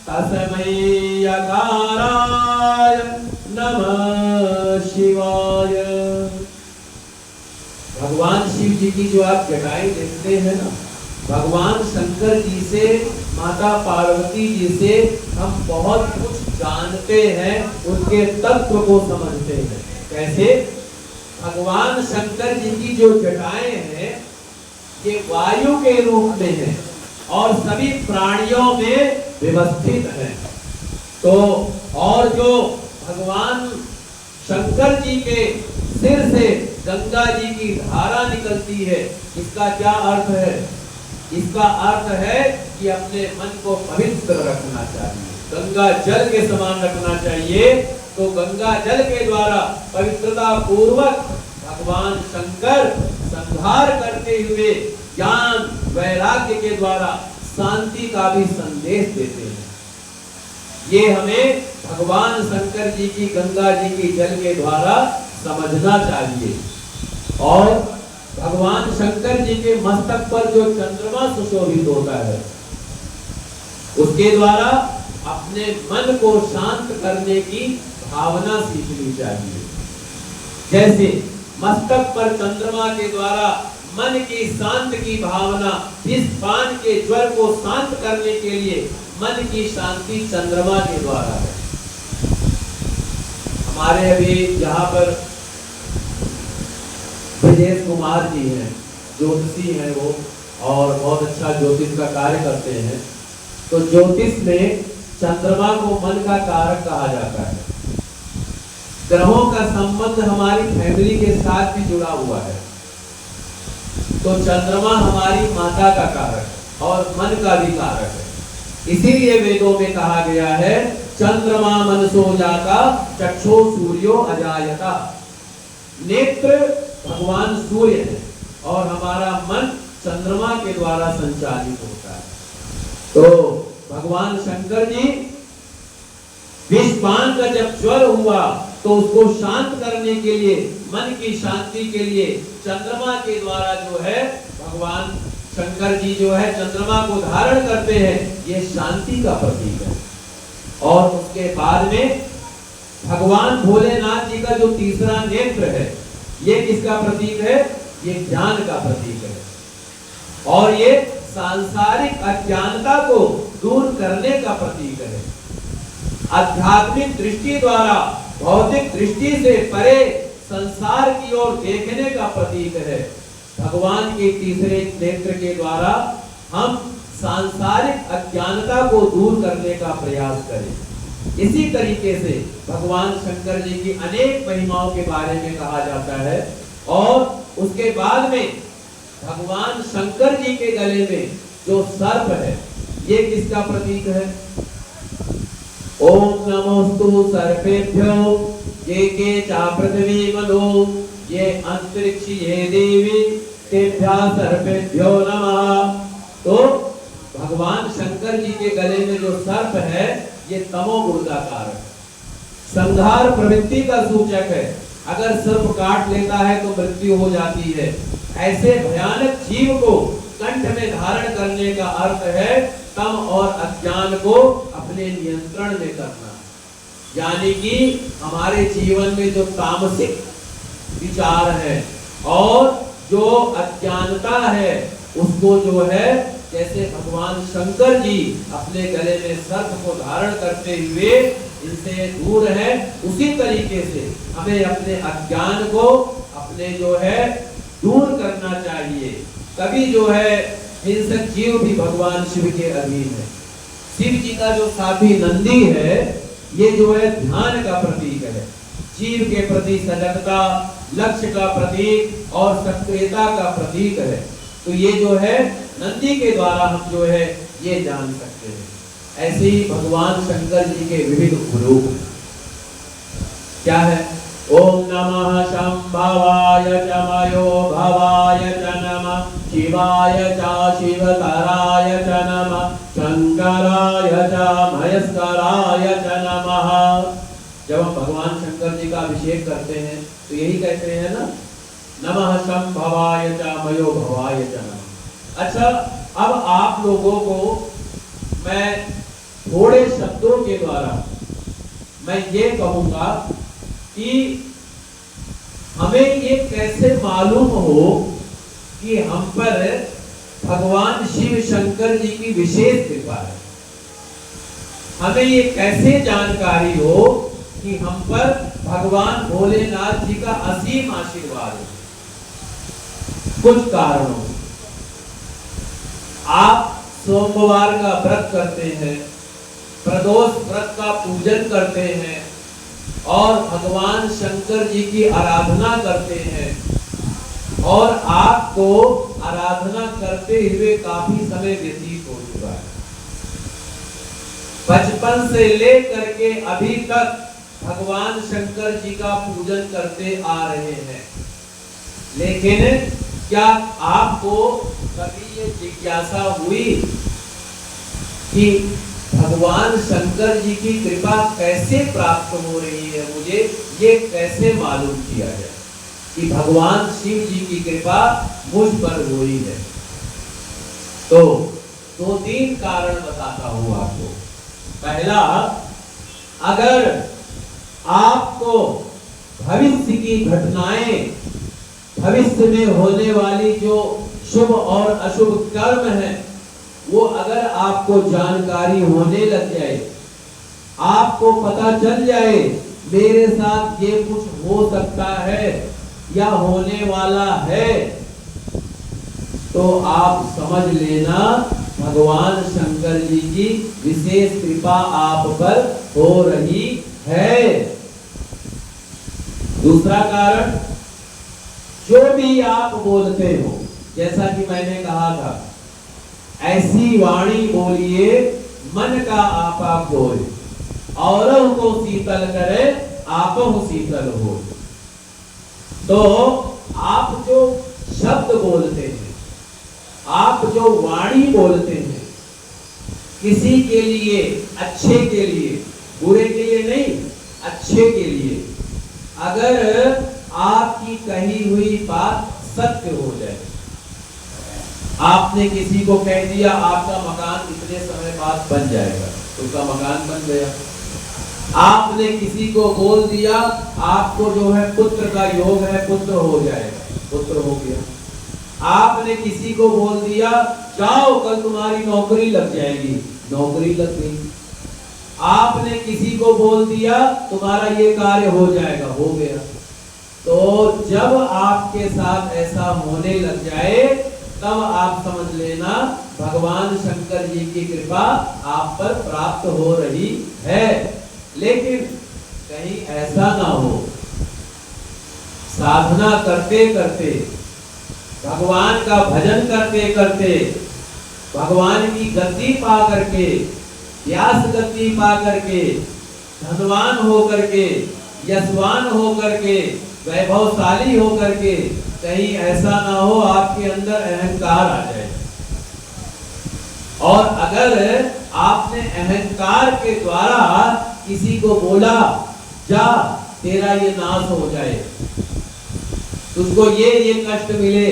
तस्मै यकाराय नमः शिवाय। भगवान शिव जी की जो आप जटाएं देखते हैं ना, भगवान शंकर जी से, माता पार्वती जी से हम बहुत कुछ जानते हैं, उनके तत्व को समझते हैं। कैसे? भगवान शंकर जी की जो जटाएं हैं ये वायु के रूप में है और सभी प्राणियों में व्यवस्थित है। तो और जो भगवान शंकर जी के सिर से गंगा जी की धारा निकलती है, इसका क्या अर्थ है? इसका अर्थ है कि अपने मन को पवित्र रखना चाहिए, गंगा जल के समान रखना चाहिए। तो गंगा जल के द्वारा पवित्रता पूर्वक भगवान शंकर संहार करते हुए ज्ञान वैराग्य के द्वारा शांति का भी संदेश देते हैं। ये हमें भगवान शंकर जी की, गंगा जी की जल के द्वारा समझना चाहिए। और भगवान शंकर जी के मस्तक पर जो चंद्रमा सुशोभित होता है, उसके द्वारा अपने मन को शांत करने की भावना सीखनी चाहिए। जैसे मस्तक पर चंद्रमा के द्वारा मन की शांत की भावना, इस पान के ज्वर को शांत करने के लिए मन की शांति चंद्रमा के द्वारा है। हमारे अभी यहाँ पर ब्रजेश कुमार जी हैं, ज्योतिषी हैं वो, और बहुत अच्छा ज्योतिष का कार्य करते हैं। तो ज्योतिष में चंद्रमा को मन का कारक कहा जाता है। ग्रहों का संबंध हमारी फैमिली के साथ भी जुड़ा हुआ है। तो चंद्रमा हमारी माता का कारक और मन का भी कारक है। इसीलिए वेदों में कहा गया है, चंद्रमा मनसो जाता चक्षो सूर्यो अजायता। नेत्र भगवान सूर्य है और हमारा मन चंद्रमा के द्वारा संचालित होता है। तो भगवान शंकर जी विषपान का जब ज्वर हुआ तो उसको शांत करने के लिए, मन की शांति के लिए चंद्रमा के द्वारा जो है भगवान शंकर जी जो है चंद्रमा को धारण करते हैं। ये शांति का प्रतीक है। और उसके बाद में भगवान भोलेनाथ जी का जो तीसरा नेत्र है, ये किसका प्रतीक है? ये ज्ञान का प्रतीक है। और ये सांसारिक अज्ञानता को दूर करने का प्रतीक है। आध्यात्मिक दृष्टि द्वारा भौतिक दृष्टि से परे संसार की ओर देखने का प्रतीक है। भगवान के तीसरे नेत्र के द्वारा हम सांसारिक अज्ञानता को दूर करने का प्रयास करें। इसी तरीके से भगवान शंकर जी की अनेक महिमाओं के बारे में कहा जाता है। और उसके बाद में भगवान शंकर जी के गले में जो सर्प है, ये किसका प्रतीक है? ओम नमोस्तु सर्पेभ्यो ये के चा पृथ्वी मनो ये अंतरिक्ष ये देवी तेभ्या सर्पेभ्यो नमः। तो भगवान शंकर जी के गले में जो सर्प है, ये तमोगुण का कारक, संघार प्रवृत्ति का सूचक है, अगर सर्प काट लेता है तो मृत्यु हो जाती है। ऐसे भयानक जीव को कंठ में धारण करने का अर्थ है तम और अज्ञान को अपने नियंत्रण में करना। यानी कि हमारे जीवन में जो तामसिक विचार है और जो अज्ञानता है उसको जो है, जैसे भगवान शंकर जी अपने गले में सर्प को धारण करते हुए इनसे दूर है, उसी तरीके से हमें अपने अज्ञान को अपने जो है दूर करना चाहिए। कभी जो है हिंसक जीव भी भगवान शिव के अधीन है। शिव जी का जो साथी नंदी है ये जो है ध्यान का प्रतीक है, जीव के प्रति सजगता, लक्ष्य का प्रतीक और सक्रियता का प्रतीक है। तो ये जो है नंदी के द्वारा हम जो है ये जान सकते हैं। ऐसे ही भगवान शंकर जी के विविध रूप क्या है? ओम नमः शंभवाय च मयो भवाय च नमः शिवाय च शिवतराय च नमः शंकराय च महेश्वराय च नमः। जब हम भगवान शंकर जी का अभिषेक करते हैं तो यही कहते हैं ना, नमः शंभवाय च मयो भवाय च नमः। अच्छा, अब आप लोगों को मैं थोड़े शब्दों के द्वारा मैं ये कहूंगा कि हमें ये कैसे मालूम हो कि हम पर भगवान शिव शंकर जी की विशेष कृपा है। हमें ये कैसे जानकारी हो कि हम पर भगवान भोलेनाथ जी का असीम आशीर्वाद है। कुछ कारणों, आप सोमवार का व्रत करते हैं, प्रदोष व्रत का पूजन करते हैं और भगवान शंकर जी की आराधना करते हैं और आपको आराधना करते हुए काफी समय व्यतीत हो चुका है। बचपन से लेकर के अभी तक भगवान शंकर जी का पूजन करते आ रहे हैं, लेकिन क्या आपको कभी ये जिज्ञासा हुई कि भगवान शंकर जी की कृपा कैसे प्राप्त हो रही है? मुझे ये कैसे मालूम किया जाए कि भगवान शिव जी की कृपा मुझ पर हो रही है? तो 2-3 कारण बताता हूं आपको। पहला, अगर आपको भविष्य की घटनाएं, भविष्य में होने वाली जो शुभ और अशुभ कर्म है वो अगर आपको जानकारी होने लग जाए, आपको पता चल जाए मेरे साथ ये कुछ हो सकता है या होने वाला है, तो आप समझ लेना भगवान शंकर जी की विशेष कृपा आप पर हो रही है। दूसरा कारण, जो भी आप बोलते हो, जैसा कि मैंने कहा था, ऐसी वाणी बोलिए मन का आपा खोए, औरों को शीतल करे आपो शीतल हो। तो आप जो शब्द बोलते हैं, आप जो वाणी बोलते हैं, किसी के लिए, अच्छे के लिए, बुरे के लिए नहीं, अच्छे के लिए, अगर आपकी कही हुई बात सत्य हो जाए, आपने किसी को कह दिया आपका मकान इतने समय बाद बन जाएगा, तो उसका मकान बन गया। आपने किसी को बोल दिया आपको जो है पुत्र का योग है, पुत्र हो जाएगा, पुत्र हो गया। आपने किसी को बोल दिया जाओ कल तुम्हारी नौकरी लग जाएगी, नौकरी लग गई। आपने किसी को बोल दिया तुम्हारा ये कार्य हो जाएगा, हो गया। तो जब आपके साथ ऐसा होने लग जाए तब आप समझ लेना भगवान शंकर जी की कृपा आप पर प्राप्त हो रही है। लेकिन कहीं ऐसा ना हो, साधना करते करते, भगवान का भजन करते करते, भगवान की गति पा करके, व्यास गति पा करके, धनवान हो करके, यशवान हो करके, वैभवशाली हो करके, कहीं ऐसा ना हो आपके अंदर अहंकार आ जाए। और अगर आपने अहंकार के द्वारा किसी को बोला जा तेरा ये नाश हो जाए, तुझको ये कष्ट मिले,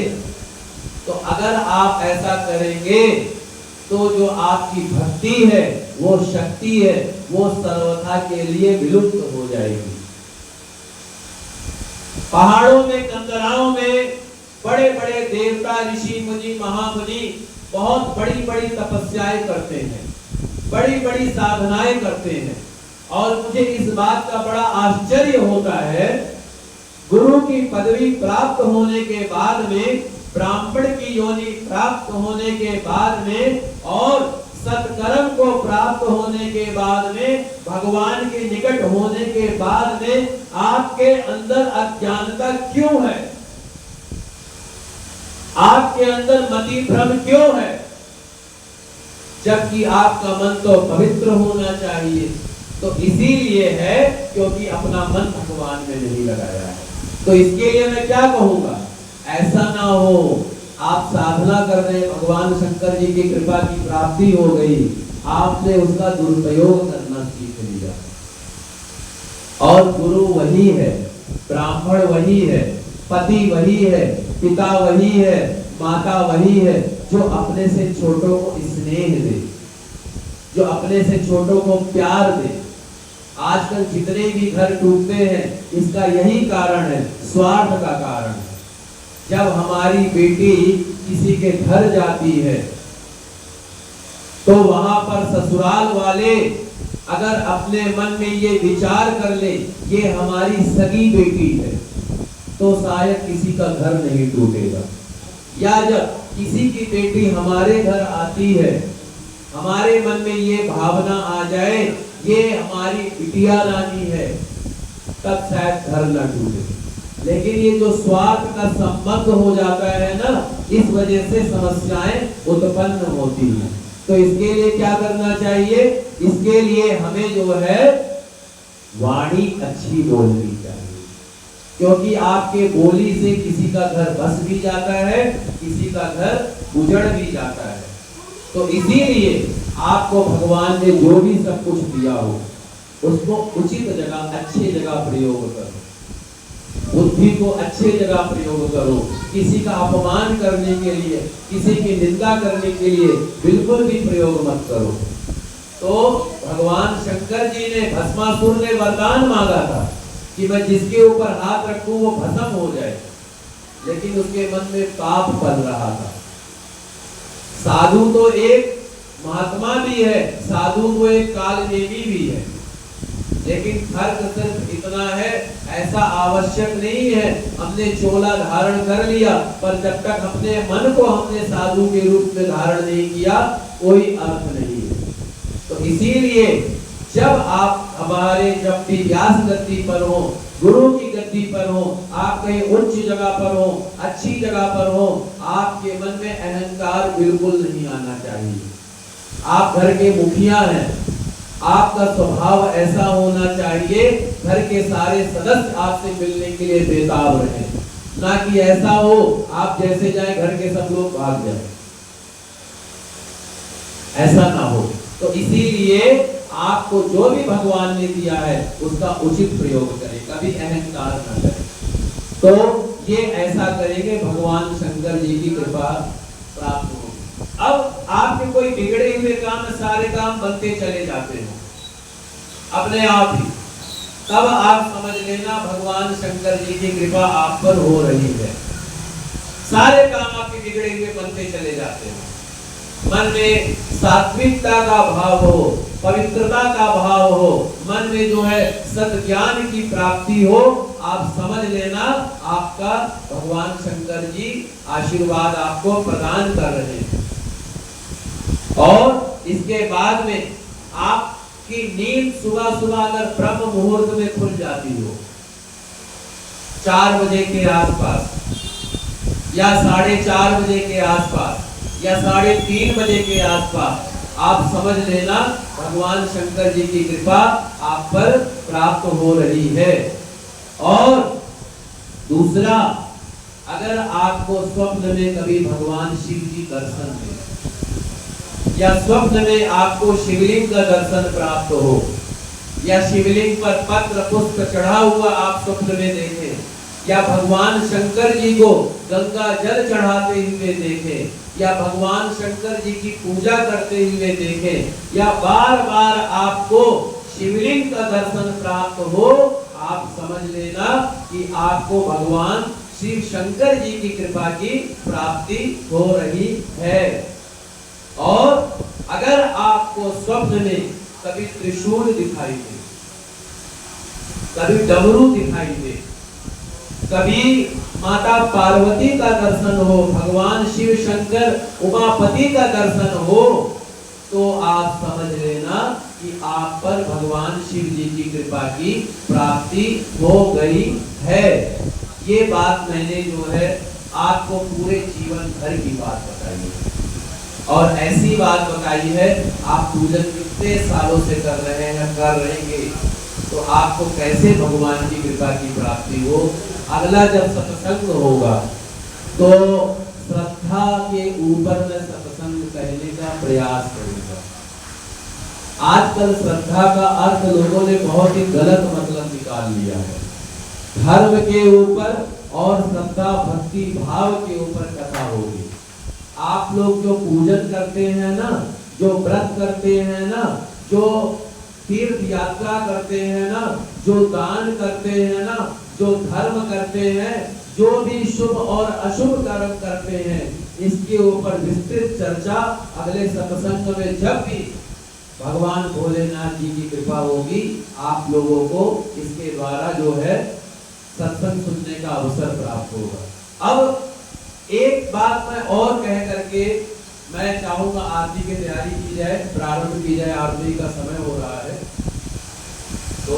तो अगर आप ऐसा करेंगे तो जो आपकी भक्ति है, वो शक्ति है, वो सर्वथा के लिए विलुप्त हो जाएगी। पहाड़ों में, कंदराओं में बड़े बड़े देवता, ऋषि, मुनि, महामुनि बहुत बड़ी बड़ी तपस्याएं करते हैं, बड़ी बड़ी साधनाएं करते हैं, और मुझे इस बात का बड़ा आश्चर्य होता है, गुरु की पदवी प्राप्त होने के बाद में, ब्राह्मण की योनि प्राप्त होने के बाद में, और सत्कर्म को प्राप्त होने के बाद में, भगवान के निकट होने के बाद में आपके अंदर अज्ञानता क्यों है? आपके अंदर मति भ्रम क्यों है? जबकि आपका मन तो पवित्र होना चाहिए। तो इसीलिए है क्योंकि अपना मन भगवान में नहीं लगाया है। तो इसके लिए मैं क्या कहूंगा, ऐसा ना हो आप साधना कर रहे, भगवान शंकर जी की कृपा की प्राप्ति हो गई, आपने उसका दुरुपयोग करना सीख लिया। और गुरु वही है, ब्राह्मण वही है, पति वही है, पिता वही है, माता वही है, जो अपने से छोटों को स्नेह दे, जो अपने से छोटों को प्यार दे। आजकल जितने भी घर टूटते हैं, इसका यही कारण है, स्वार्थ का कारण है। जब हमारी बेटी किसी के घर जाती है तो वहां पर ससुराल वाले अगर अपने मन में ये विचार कर ले ये हमारी सगी बेटी है, तो शायद किसी का घर नहीं टूटेगा। या जब किसी की बेटी हमारे घर आती है, हमारे मन में ये भावना आ जाए ये हमारी बिटिया रानी है, तब शायद घर न टूटे। लेकिन ये जो स्वार्थ का संबंध हो जाता है ना, इस वजह से समस्याएं उत्पन्न होती हैं। तो इसके लिए क्या करना चाहिए? इसके लिए हमें जो है वाणी अच्छी बोलनी चाहिए, क्योंकि आपके बोली से किसी का घर बस भी जाता है, किसी का घर उजड़ भी जाता है। तो इसीलिए आपको भगवान ने जो भी सब कुछ दिया हो उसको उचित जगह, अच्छी जगह प्रयोग करो, बुद्धि को अच्छे जगह प्रयोग करो। किसी का अपमान करने के लिए, किसी की निंदा करने के लिए बिल्कुल भी प्रयोग मत करो। तो भगवान शंकर जी ने, भस्मासुर ने वरदान मांगा था कि मैं जिसके ऊपर हाथ रखूं वो भस्म हो जाए, लेकिन उसके मन में पाप पल रहा था। साधु तो एक महात्मा भी है, साधु तो एक कालनेमी भी है, लेकिन फर्क सिर्फ इतना है, ऐसा आवश्यक नहीं है हमने चोला धारण कर लिया पर जब तक अपने मन को हमने साधु के रूप में धारण नहीं किया कोई अर्थ नहीं है। तो इसीलिए जब आप हमारे, जब भी व्यास गद्दी पर हो, गुरु की गद्दी पर हो, आप कहीं उच्च जगह पर हो, अच्छी जगह पर हो, आपके मन में अहंकार बिल्कुल नहीं आना चाहिए। आप घर के मुखिया हैं, आपका स्वभाव ऐसा होना चाहिए घर के सारे सदस्य आपसे मिलने के लिए बेताब रहे, ना कि ऐसा हो आप जैसे जाए घर के सब लोग भाग जाए, ऐसा ना हो। तो इसीलिए आपको जो भी भगवान ने दिया है उसका उचित प्रयोग करें, कभी अहंकार न करें। तो ये ऐसा करेंगे भगवान शंकर जी की कृपा प्राप्त होगी। अब आपके कोई बिगड़े हुए काम, सारे काम बनते चले जाते हैं अपने आप ही, तब आप समझ लेना भगवान शंकर जी की कृपा आप पर हो रही है। सारे काम आपके बिगड़े हुए बनते चले जाते हैं। मन में सात्विकता का भाव हो, पवित्रता का भाव हो, मन में जो है सत्ज्ञान की प्राप्ति हो, आप समझ लेना आपका भगवान शंकर जी आशीर्वाद आपको प्रदान कर रहे हैं। और इसके बाद में आपकी नींद सुबह सुबह अगर ब्रह्म मुहूर्त में खुल जाती हो, 4 बजे के आसपास या 4:30 बजे के आसपास या 3:30 बजे के आसपास, आप समझ लेना भगवान शंकर जी की कृपा आप पर प्राप्त हो रही है। और दूसरा, अगर आपको स्वप्न में कभी भगवान शिव जी दर्शन दे या स्वप्न में आपको शिवलिंग का दर्शन प्राप्त हो, या शिवलिंग पर पत्र पुष्प चढ़ा हुआ आप स्वप्न में देखें, या भगवान शंकर जी को गंगा जल चढ़ाते हुए देखें, या भगवान शंकर जी की पूजा करते हुए देखें, या बार बार आपको शिवलिंग का दर्शन प्राप्त हो, आप समझ लेना कि आपको भगवान शिव शंकर जी की कृपा की प्राप्ति हो रही है। और अगर आपको स्वप्न में कभी त्रिशूल दिखाई दे, कभी डमरू दिखाई दे, कभी माता पार्वती का दर्शन हो, भगवान शिव शंकर उमापति का दर्शन हो, तो आप समझ लेना कि आप पर भगवान शिव जी की कृपा की प्राप्ति हो गई है। ये बात मैंने जो है आपको पूरे जीवन भर की बात बताई है, और ऐसी बात बताई है आप पूजन कितने सालों से कर रहे हैं, कर रहेंगे, तो आपको कैसे भगवान की कृपा की प्राप्ति हो। अगला जब सत्संग होगा तो श्रद्धा के ऊपर मैं सत्संग कहने का प्रयास करूंगा। आजकल श्रद्धा का अर्थ लोगों ने बहुत ही गलत मतलब निकाल लिया है। धर्म के ऊपर और श्रद्धा भक्ति भाव के ऊपर कथा होगी। आप लोग जो पूजन करते हैं ना, जो व्रत करते हैं ना, जो तीर्थ यात्रा करते हैं ना, जो दान करते हैं ना, जो धर्म करते हैं, जो भी शुभ और अशुभ कर्म करते हैं, इसके ऊपर विस्तृत चर्चा अगले सत्संग में जब भी भगवान भोलेनाथ जी की कृपा होगी, आप लोगों को इसके द्वारा जो है सत्संग सुनने का अवसर प्राप्त होगा। अब एक बात मैं और कह करके मैं चाहूंगा आरती की तैयारी की जाए, प्रारंभ की जाए। आरती का समय हो रहा है, तो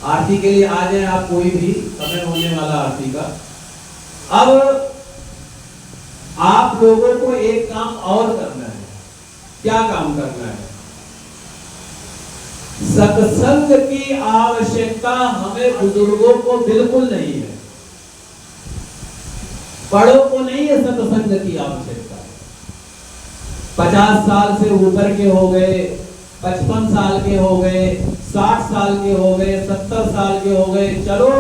आरती के लिए आ जाए आप, कोई भी समय होने वाला आरती का। अब आप लोगों को एक काम और करना है। क्या काम करना है? सत्संग की आवश्यकता हमें बुजुर्गों को बिल्कुल नहीं है, बड़ों को नहीं है सत्संग की आवश्यकता। 50 साल से ऊपर के हो गए, 55 साल के हो गए, 60 साल के हो गए, 70 साल के हो गए, चलो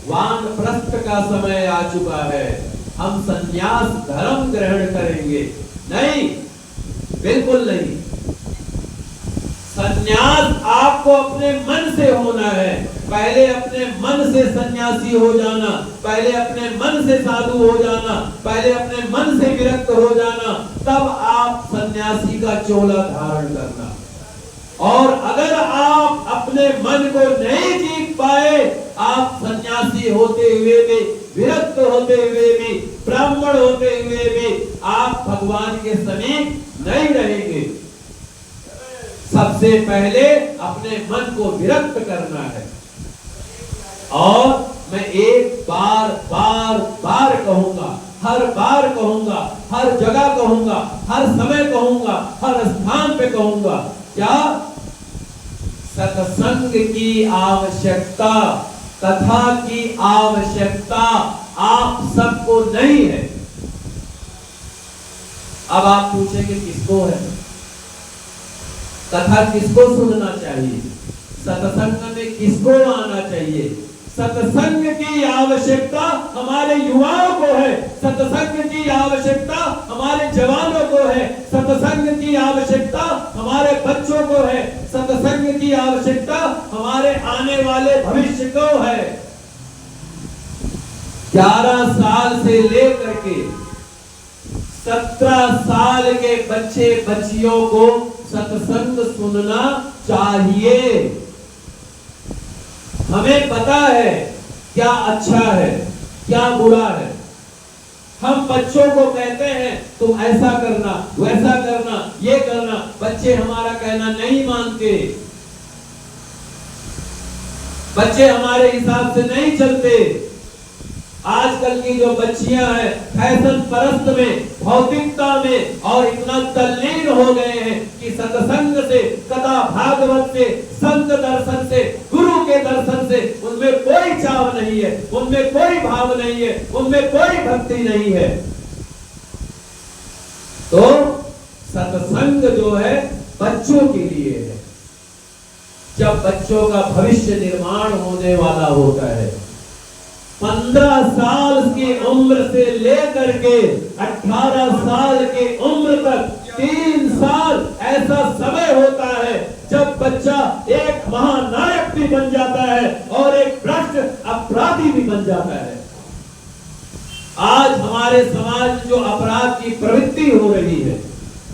वानप्रस्थ का समय आ चुका है, हम संन्यास धर्म ग्रहण करेंगे। नहीं, बिल्कुल नहीं। संन्यास आपको अपने मन से होना है। पहले अपने मन से सन्यासी हो जाना, पहले अपने मन से साधु हो जाना, पहले अपने मन से विरक्त हो जाना, तब आप सन्यासी का चोला धारण करना। और अगर आप अपने मन को नहीं जीत पाए, आप सन्यासी होते हुए भी, विरक्त होते हुए भी, ब्राह्मण होते हुए भी आप भगवान के समीप नहीं रहेंगे। सबसे पहले अपने मन को विरक्त करना है। और मैं एक बार बार बार कहूंगा, हर बार कहूंगा, हर जगह कहूंगा, हर समय कहूंगा, हर स्थान पे कहूंगा, क्या सत्संग की आवश्यकता, कथा की आवश्यकता आप सबको नहीं है। अब आप पूछेंगे किसको है? कथा किसको सुनना चाहिए? सत्संग में किसको आना चाहिए? सत्संग की आवश्यकता हमारे युवाओं को है, सत्संग की आवश्यकता हमारे जवानों को है, सत्संग की आवश्यकता हमारे बच्चों को है, सत्संग की आवश्यकता हमारे आने वाले भविष्य को है। 11 साल से लेकर के 17 साल के बच्चे बच्चियों को सत्संग सुनना चाहिए। हमें पता है क्या अच्छा है, क्या बुरा है। हम बच्चों को कहते हैं तुम ऐसा करना, वैसा करना, ये करना, बच्चे हमारा कहना नहीं मानते, बच्चे हमारे हिसाब से नहीं चलते। आजकल की जो बच्चियां हैं फैशन परस्त में, भौतिकता में और इतना तल्लीन हो गए हैं कि सत्संग से, कथा भागवत से, संत दर्शन से, गुरु के दर्शन से उनमें कोई चाव नहीं है, उनमें कोई भाव नहीं है, उनमें कोई भक्ति नहीं है। तो सत्संग जो है बच्चों के लिए है। जब बच्चों का भविष्य निर्माण होने वाला होता है। 15 साल की उम्र से लेकर के 18 साल की उम्र तक 3 साल ऐसा समय होता है जब बच्चा एक महानायक भी बन जाता है और एक भ्रष्ट अपराधी भी बन जाता है। आज हमारे समाज में जो अपराध की प्रवृत्ति हो रही है,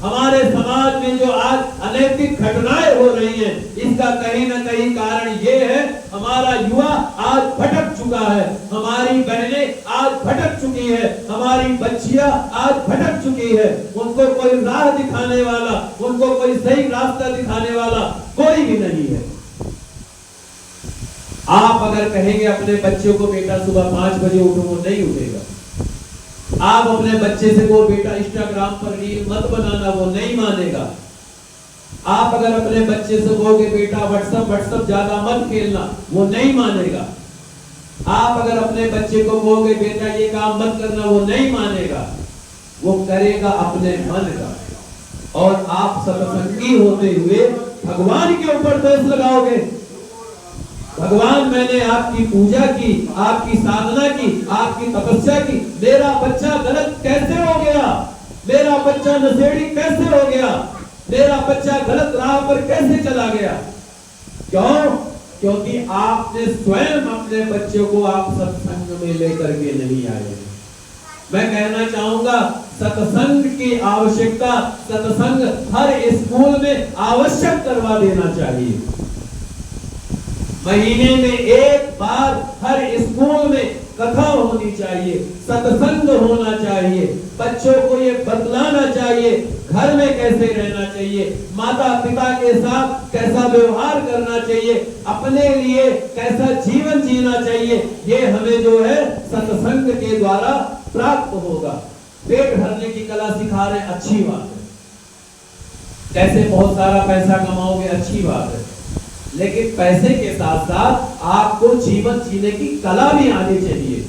हमारे समाज में जो आज अनैतिक घटनाएं हो रही हैं, इसका कहीं ना कहीं कारण ये है, हमारा युवा आज भटक चुका है, हमारी बहनें आज भटक चुकी है, हमारी बच्चियां आज भटक चुकी है। उनको कोई राह दिखाने वाला, उनको कोई सही रास्ता दिखाने वाला कोई भी नहीं है। आप अगर कहेंगे अपने बच्चों को बेटा सुबह 5 बजे उठो, वो नहीं उठेगा। आप अपने बच्चे से को बेटा इंस्टाग्राम पर रील मत बनाना, वो नहीं मानेगा। आप अगर अपने बच्चे से कहोगे बेटा व्हाट्सएप ज्यादा मत खेलना, वो नहीं मानेगा। आप अगर अपने बच्चे को कहोगे बेटा ये काम मत करना, वो नहीं मानेगा। वो करेगा अपने मन का। और आप सत्संगी होते हुए भगवान के ऊपर दोष लगाओगे। भगवान मैंने आपकी पूजा की, आपकी साधना की, आपकी तपस्या की, मेरा बच्चा गलत कैसे हो गया, मेरा बच्चा नशेड़ी कैसे हो गया, मेरा बच्चा गलत राह पर कैसे चला गया? क्यों? क्योंकि आपने स्वयं अपने बच्चे को आप सत्संग में लेकर के नहीं आए। मैं कहना चाहूंगा सत्संग की आवश्यकता, सत्संग हर स्कूल में आवश्यक करवा देना चाहिए। महीने में एक बार हर स्कूल में कथा होनी चाहिए, सत्संग होना चाहिए। बच्चों को ये बतलाना चाहिए घर में कैसे रहना चाहिए, माता पिता के साथ कैसा व्यवहार करना चाहिए, अपने लिए कैसा जीवन जीना चाहिए। ये हमें जो है सत्संग के द्वारा प्राप्त होगा। पेट भरने की कला सिखा रहे, अच्छी बात है। कैसे बहुत सारा पैसा कमाओगे, अच्छी बात है। लेकिन पैसे के साथ साथ आपको जीवन जीने की कला भी आनी चाहिए।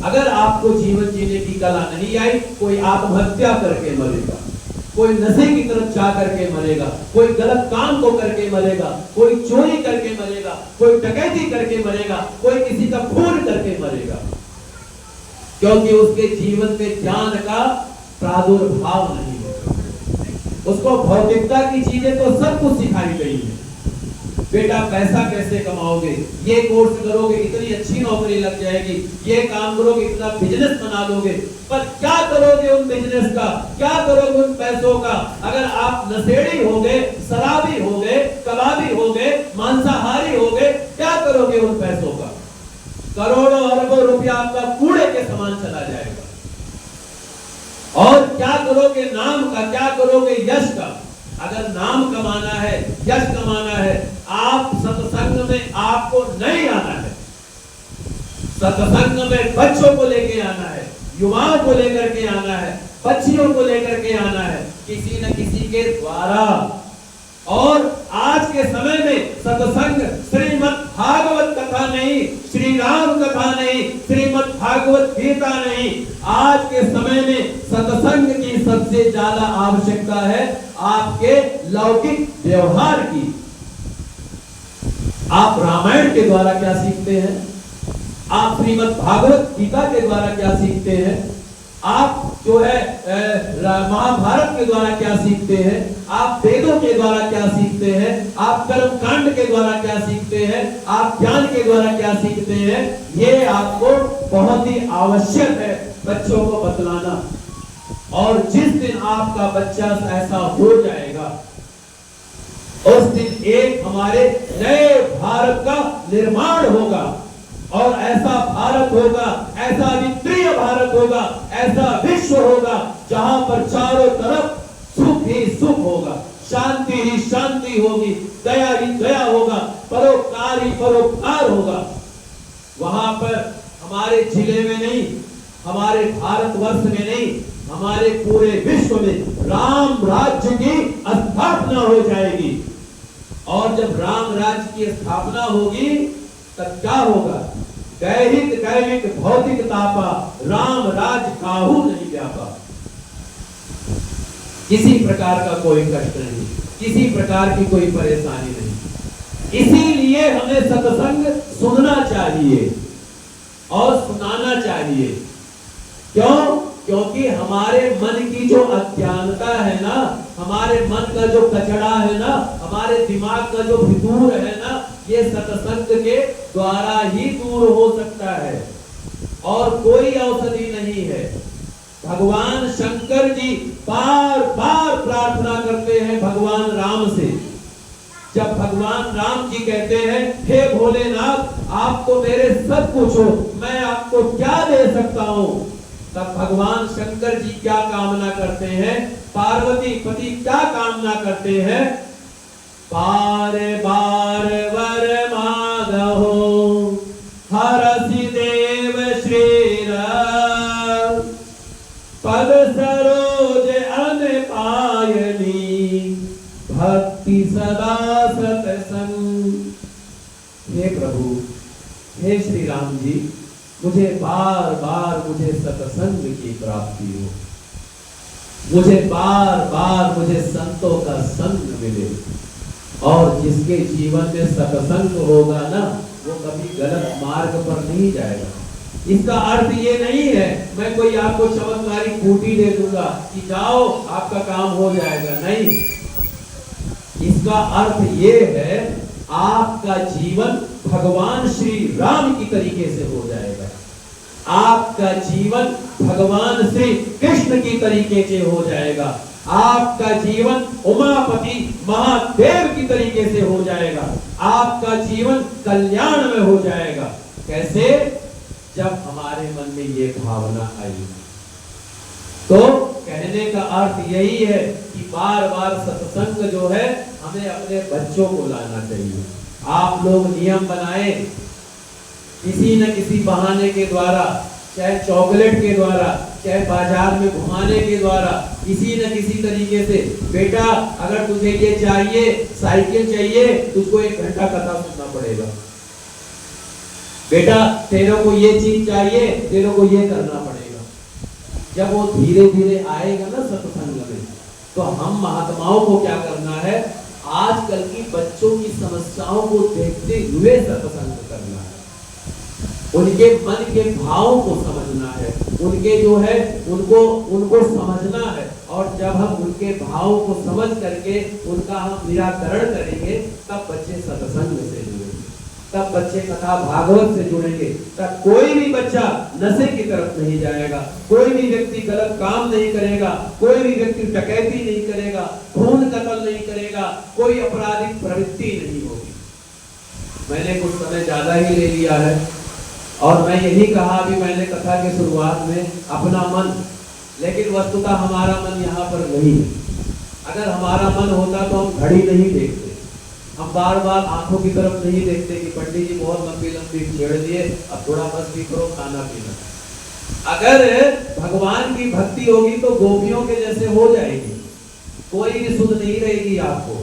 अगर आपको जीवन जीने की कला नहीं आई, कोई आत्महत्या करके मरेगा, कोई नशे की तरफ जा करके मरेगा, कोई गलत काम को करके मरेगा, कोई चोरी करके मरेगा, कोई डकैती करके मरेगा, कोई किसी का खून करके मरेगा। क्योंकि उसके जीवन में ज्ञान का प्रादुर्भाव नहीं है। उसको भौतिकता की चीजें तो सब कुछ सिखाई गई है। बेटा पैसा कैसे कमाओगे, ये कोर्स करोगे इतनी अच्छी नौकरी लग जाएगी, ये काम करोगे इतना बिजनेस बना लोगे। पर क्या करोगे उन बिजनेस का, क्या करोगे उन पैसों का? अगर आप नशेड़ी हो गए, शराबी हो गए, कबाबी हो गए, मांसाहारी हो गए, क्या करोगे उन पैसों का? करोड़ों अरबों रुपया आपका कूड़े के समान चला जाएगा। और क्या करोगे नाम का, क्या करोगे यश का? अगर नाम कमाना है, यश कमाना है, आप सत्संग में आपको नहीं आना है। सत्संग में बच्चों को लेके आना है, युवाओं को लेकर के आना है, बच्चियों को लेकर के आना है, किसी न किसी के द्वारा। और आज के समय में सत्संग श्रीमद् भागवत कथा नहीं, श्री राम कथा नहीं, श्रीमद् भागवत गीता नहीं। आज के समय में सत्संग की सबसे ज्यादा आवश्यकता है आपके लौकिक व्यवहार की। आप रामायण के द्वारा क्या सीखते हैं, आप श्रीमद् भागवत गीता के द्वारा क्या सीखते हैं, आप जो है महाभारत के द्वारा क्या सीखते हैं, आप वेदों के द्वारा क्या सीखते हैं, आप कर्म कांड के द्वारा क्या सीखते हैं, आप ज्ञान के द्वारा क्या सीखते हैं। ये आपको बहुत ही आवश्यक है बच्चों को बतलाना। और जिस दिन आपका बच्चा ऐसा हो जाएगा, उस दिन एक हमारे नए भारत का निर्माण होगा। और ऐसा भारत होगा, ऐसा वित्तीय भारत होगा, ऐसा विश्व होगा जहां पर चारों तरफ सुख ही सुख होगा, शांति ही शांति होगी, दया ही दया होगा, परोपकार ही परोपकार होगा। वहां पर हमारे जिले में नहीं, हमारे भारतवर्ष में नहीं, हमारे पूरे विश्व में राम राज्य की स्थापना हो जाएगी। और जब राम राज्य की स्थापना होगी तब क्या होगा? दैहिक दैविक भौतिक तापा, राम राज काहू नहीं व्यापा। किसी प्रकार का कोई कष्ट नहीं, किसी प्रकार की कोई परेशानी नहीं। इसीलिए हमें सत्संग सुनना चाहिए और सुनाना चाहिए। क्यों? क्योंकि हमारे मन की जो अज्ञानता है ना, हमारे मन का जो कचड़ा है ना, हमारे दिमाग का जो फितूर है ना, ये सत्संग के द्वारा ही दूर हो सकता है और कोई औषधि नहीं है। भगवान शंकर जी बार बार प्रार्थना करते हैं भगवान राम से। जब भगवान राम जी कहते हैं, हे भोलेनाथ आप तो मेरे सब कुछ हो, मैं आपको क्या दे सकता हूँ, तब भगवान शंकर जी क्या कामना करते हैं, पार्वती पति क्या कामना करते हैं, बार बार वर मांगो हरसि देव श्री राम, पद सरोज अन पायनी भक्ति सदा सतसंग। हे प्रभु, हे श्री राम जी, मुझे बार बार मुझे सत्संग की प्राप्ति हो, मुझे बार बार मुझे संतों का संग मिले, और जिसके जीवन में सत्संग होगा ना, वो कभी गलत मार्ग पर नहीं जाएगा। इसका अर्थ ये नहीं है मैं कोई आपको चमत्कारी बूटी दे दूंगा कि जाओ आपका काम हो जाएगा, नहीं। इसका अर्थ ये है आपका जीवन भगवान श्री राम की तरीके से हो जाएगा, आपका जीवन भगवान श्री कृष्ण की तरीके से हो जाएगा, आपका जीवन उमापति महादेव की तरीके से हो जाएगा, आपका जीवन कल्याण में हो जाएगा। कैसे? जब हमारे मन में ये भावना आई। तो कहने का अर्थ यही है कि बार बार सत्संग जो है हमें अपने बच्चों को लाना चाहिए। आप लोग नियम बनाए, किसी न किसी बहाने के द्वारा, चाहे चॉकलेट के द्वारा, चाहे बाजार में घुमाने के द्वारा, किसी न किसी तरीके से, बेटा अगर तुझे ये चाहिए, साइकिल चाहिए, तुझको 1 घंटा कथा सुनना पड़ेगा, बेटा तेरे को ये चीज चाहिए, तेरे को ये करना पड़ेगा। जब वो धीरे धीरे आएगा ना सत्संग में, तो हम महात्माओं को क्या करना है, आजकल की बच्चों की समस्याओं को देखते हुए सत्संग करना है, उनके मन के भावों को समझना है, उनके जो है उनको समझना है। और जब हम उनके भावों को समझ करके उनका हम निराकरण करेंगे, तब बच्चे सत्संग से जुड़ेंगे, तब बच्चे कथा भागवत से जुड़ेंगे, तब कोई भी बच्चा नशे की तरफ नहीं जाएगा, कोई भी व्यक्ति गलत काम नहीं करेगा, कोई भी व्यक्ति डकैती नहीं करेगा, खून कत्ल नहीं करेगा, कोई आपराधिक प्रवृत्ति नहीं होगी। मैंने कुछ समय ज्यादा ही ले लिया है और मैं यही कहा भी मैंने कथा के शुरुआत में, अपना मन, लेकिन वस्तुतः हमारा मन यहाँ पर नहीं है। अगर हमारा मन होता तो हम घड़ी नहीं देखते, हम बार बार आंखों की तरफ नहीं देखते कि पंडित जी बहुत लंबी लंबी छेड़ दिए, अब थोड़ा बस भी करो, खाना पीना। अगर भगवान की भक्ति होगी तो गोपियों के जैसे हो जाएगी, कोई भी सुध नहीं रहेगी आपको,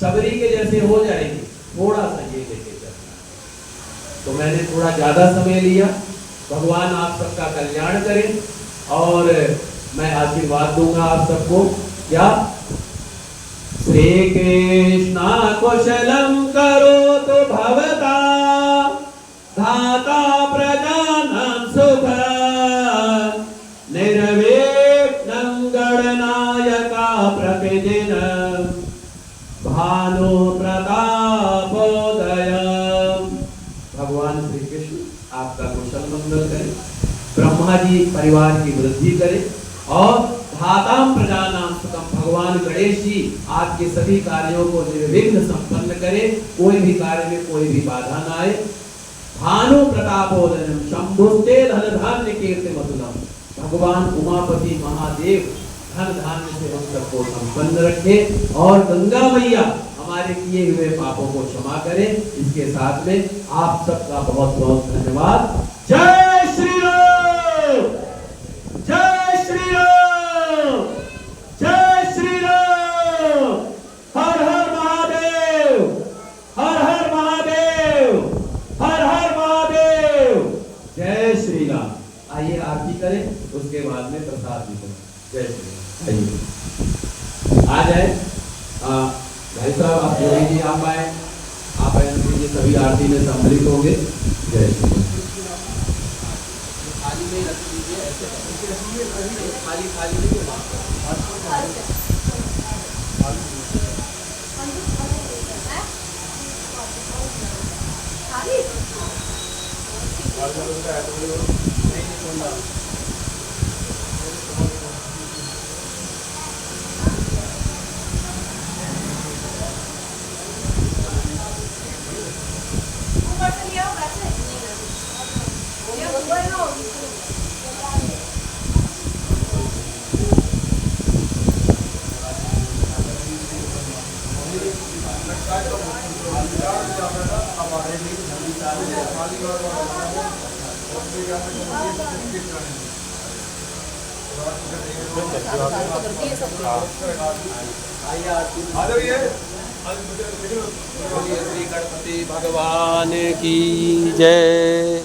सबरी के जैसे हो जाएगी। थोड़ा सा ये लेके चलना। तो मैंने थोड़ा ज्यादा समय लिया, भगवान आप सबका कल्याण करे और मैं आशीर्वाद दूंगा आप सबको। क्या? श्री कृष्णा कुशलम करोतु भवता धाता प्रजानां सुखं निर्विघ्नं गणनायका प्रतिदिनं भानु प्रतापोदय। भगवान श्री कृष्ण आपका कुशल मंगल करे, ब्रह्मा जी परिवार की वृद्धि करे और धाताम प्रजानां सुखम, भगवान गणेश जी आपके सभी कार्यों को निर्विघ्न संपन्न करे, कोई भी कार्य में कोई भी बाधा न आए। भानु प्रतापोदयम शंभुस्ते धन धान्य कीर्ति मधुरम, भगवान उमापति महादेव धन धान्य से हम सबको संपन्न रखे और गंगा मैया हमारे किए हुए पापों को क्षमा करें। इसके साथ में आप सबका बहुत बहुत धन्यवाद। जय श्री राम, जय श्री राम, जय श्री राम। हर हर महादेव, हर हर महादेव, हर हर महादेव। जय श्री राम। आइए आरती करें, उसके बाद में प्रसाद भी करें। जय श्री राम। आइए आ जाए भाई साहब, आप जोड़ी जी आप आए, आप आए। आरती में सम्मिलित होंगे। जय श्री राम। थाली में रख दीजिए ऐसे, थाली थाली नहीं होगा। श्री गणपति भगवान की जय।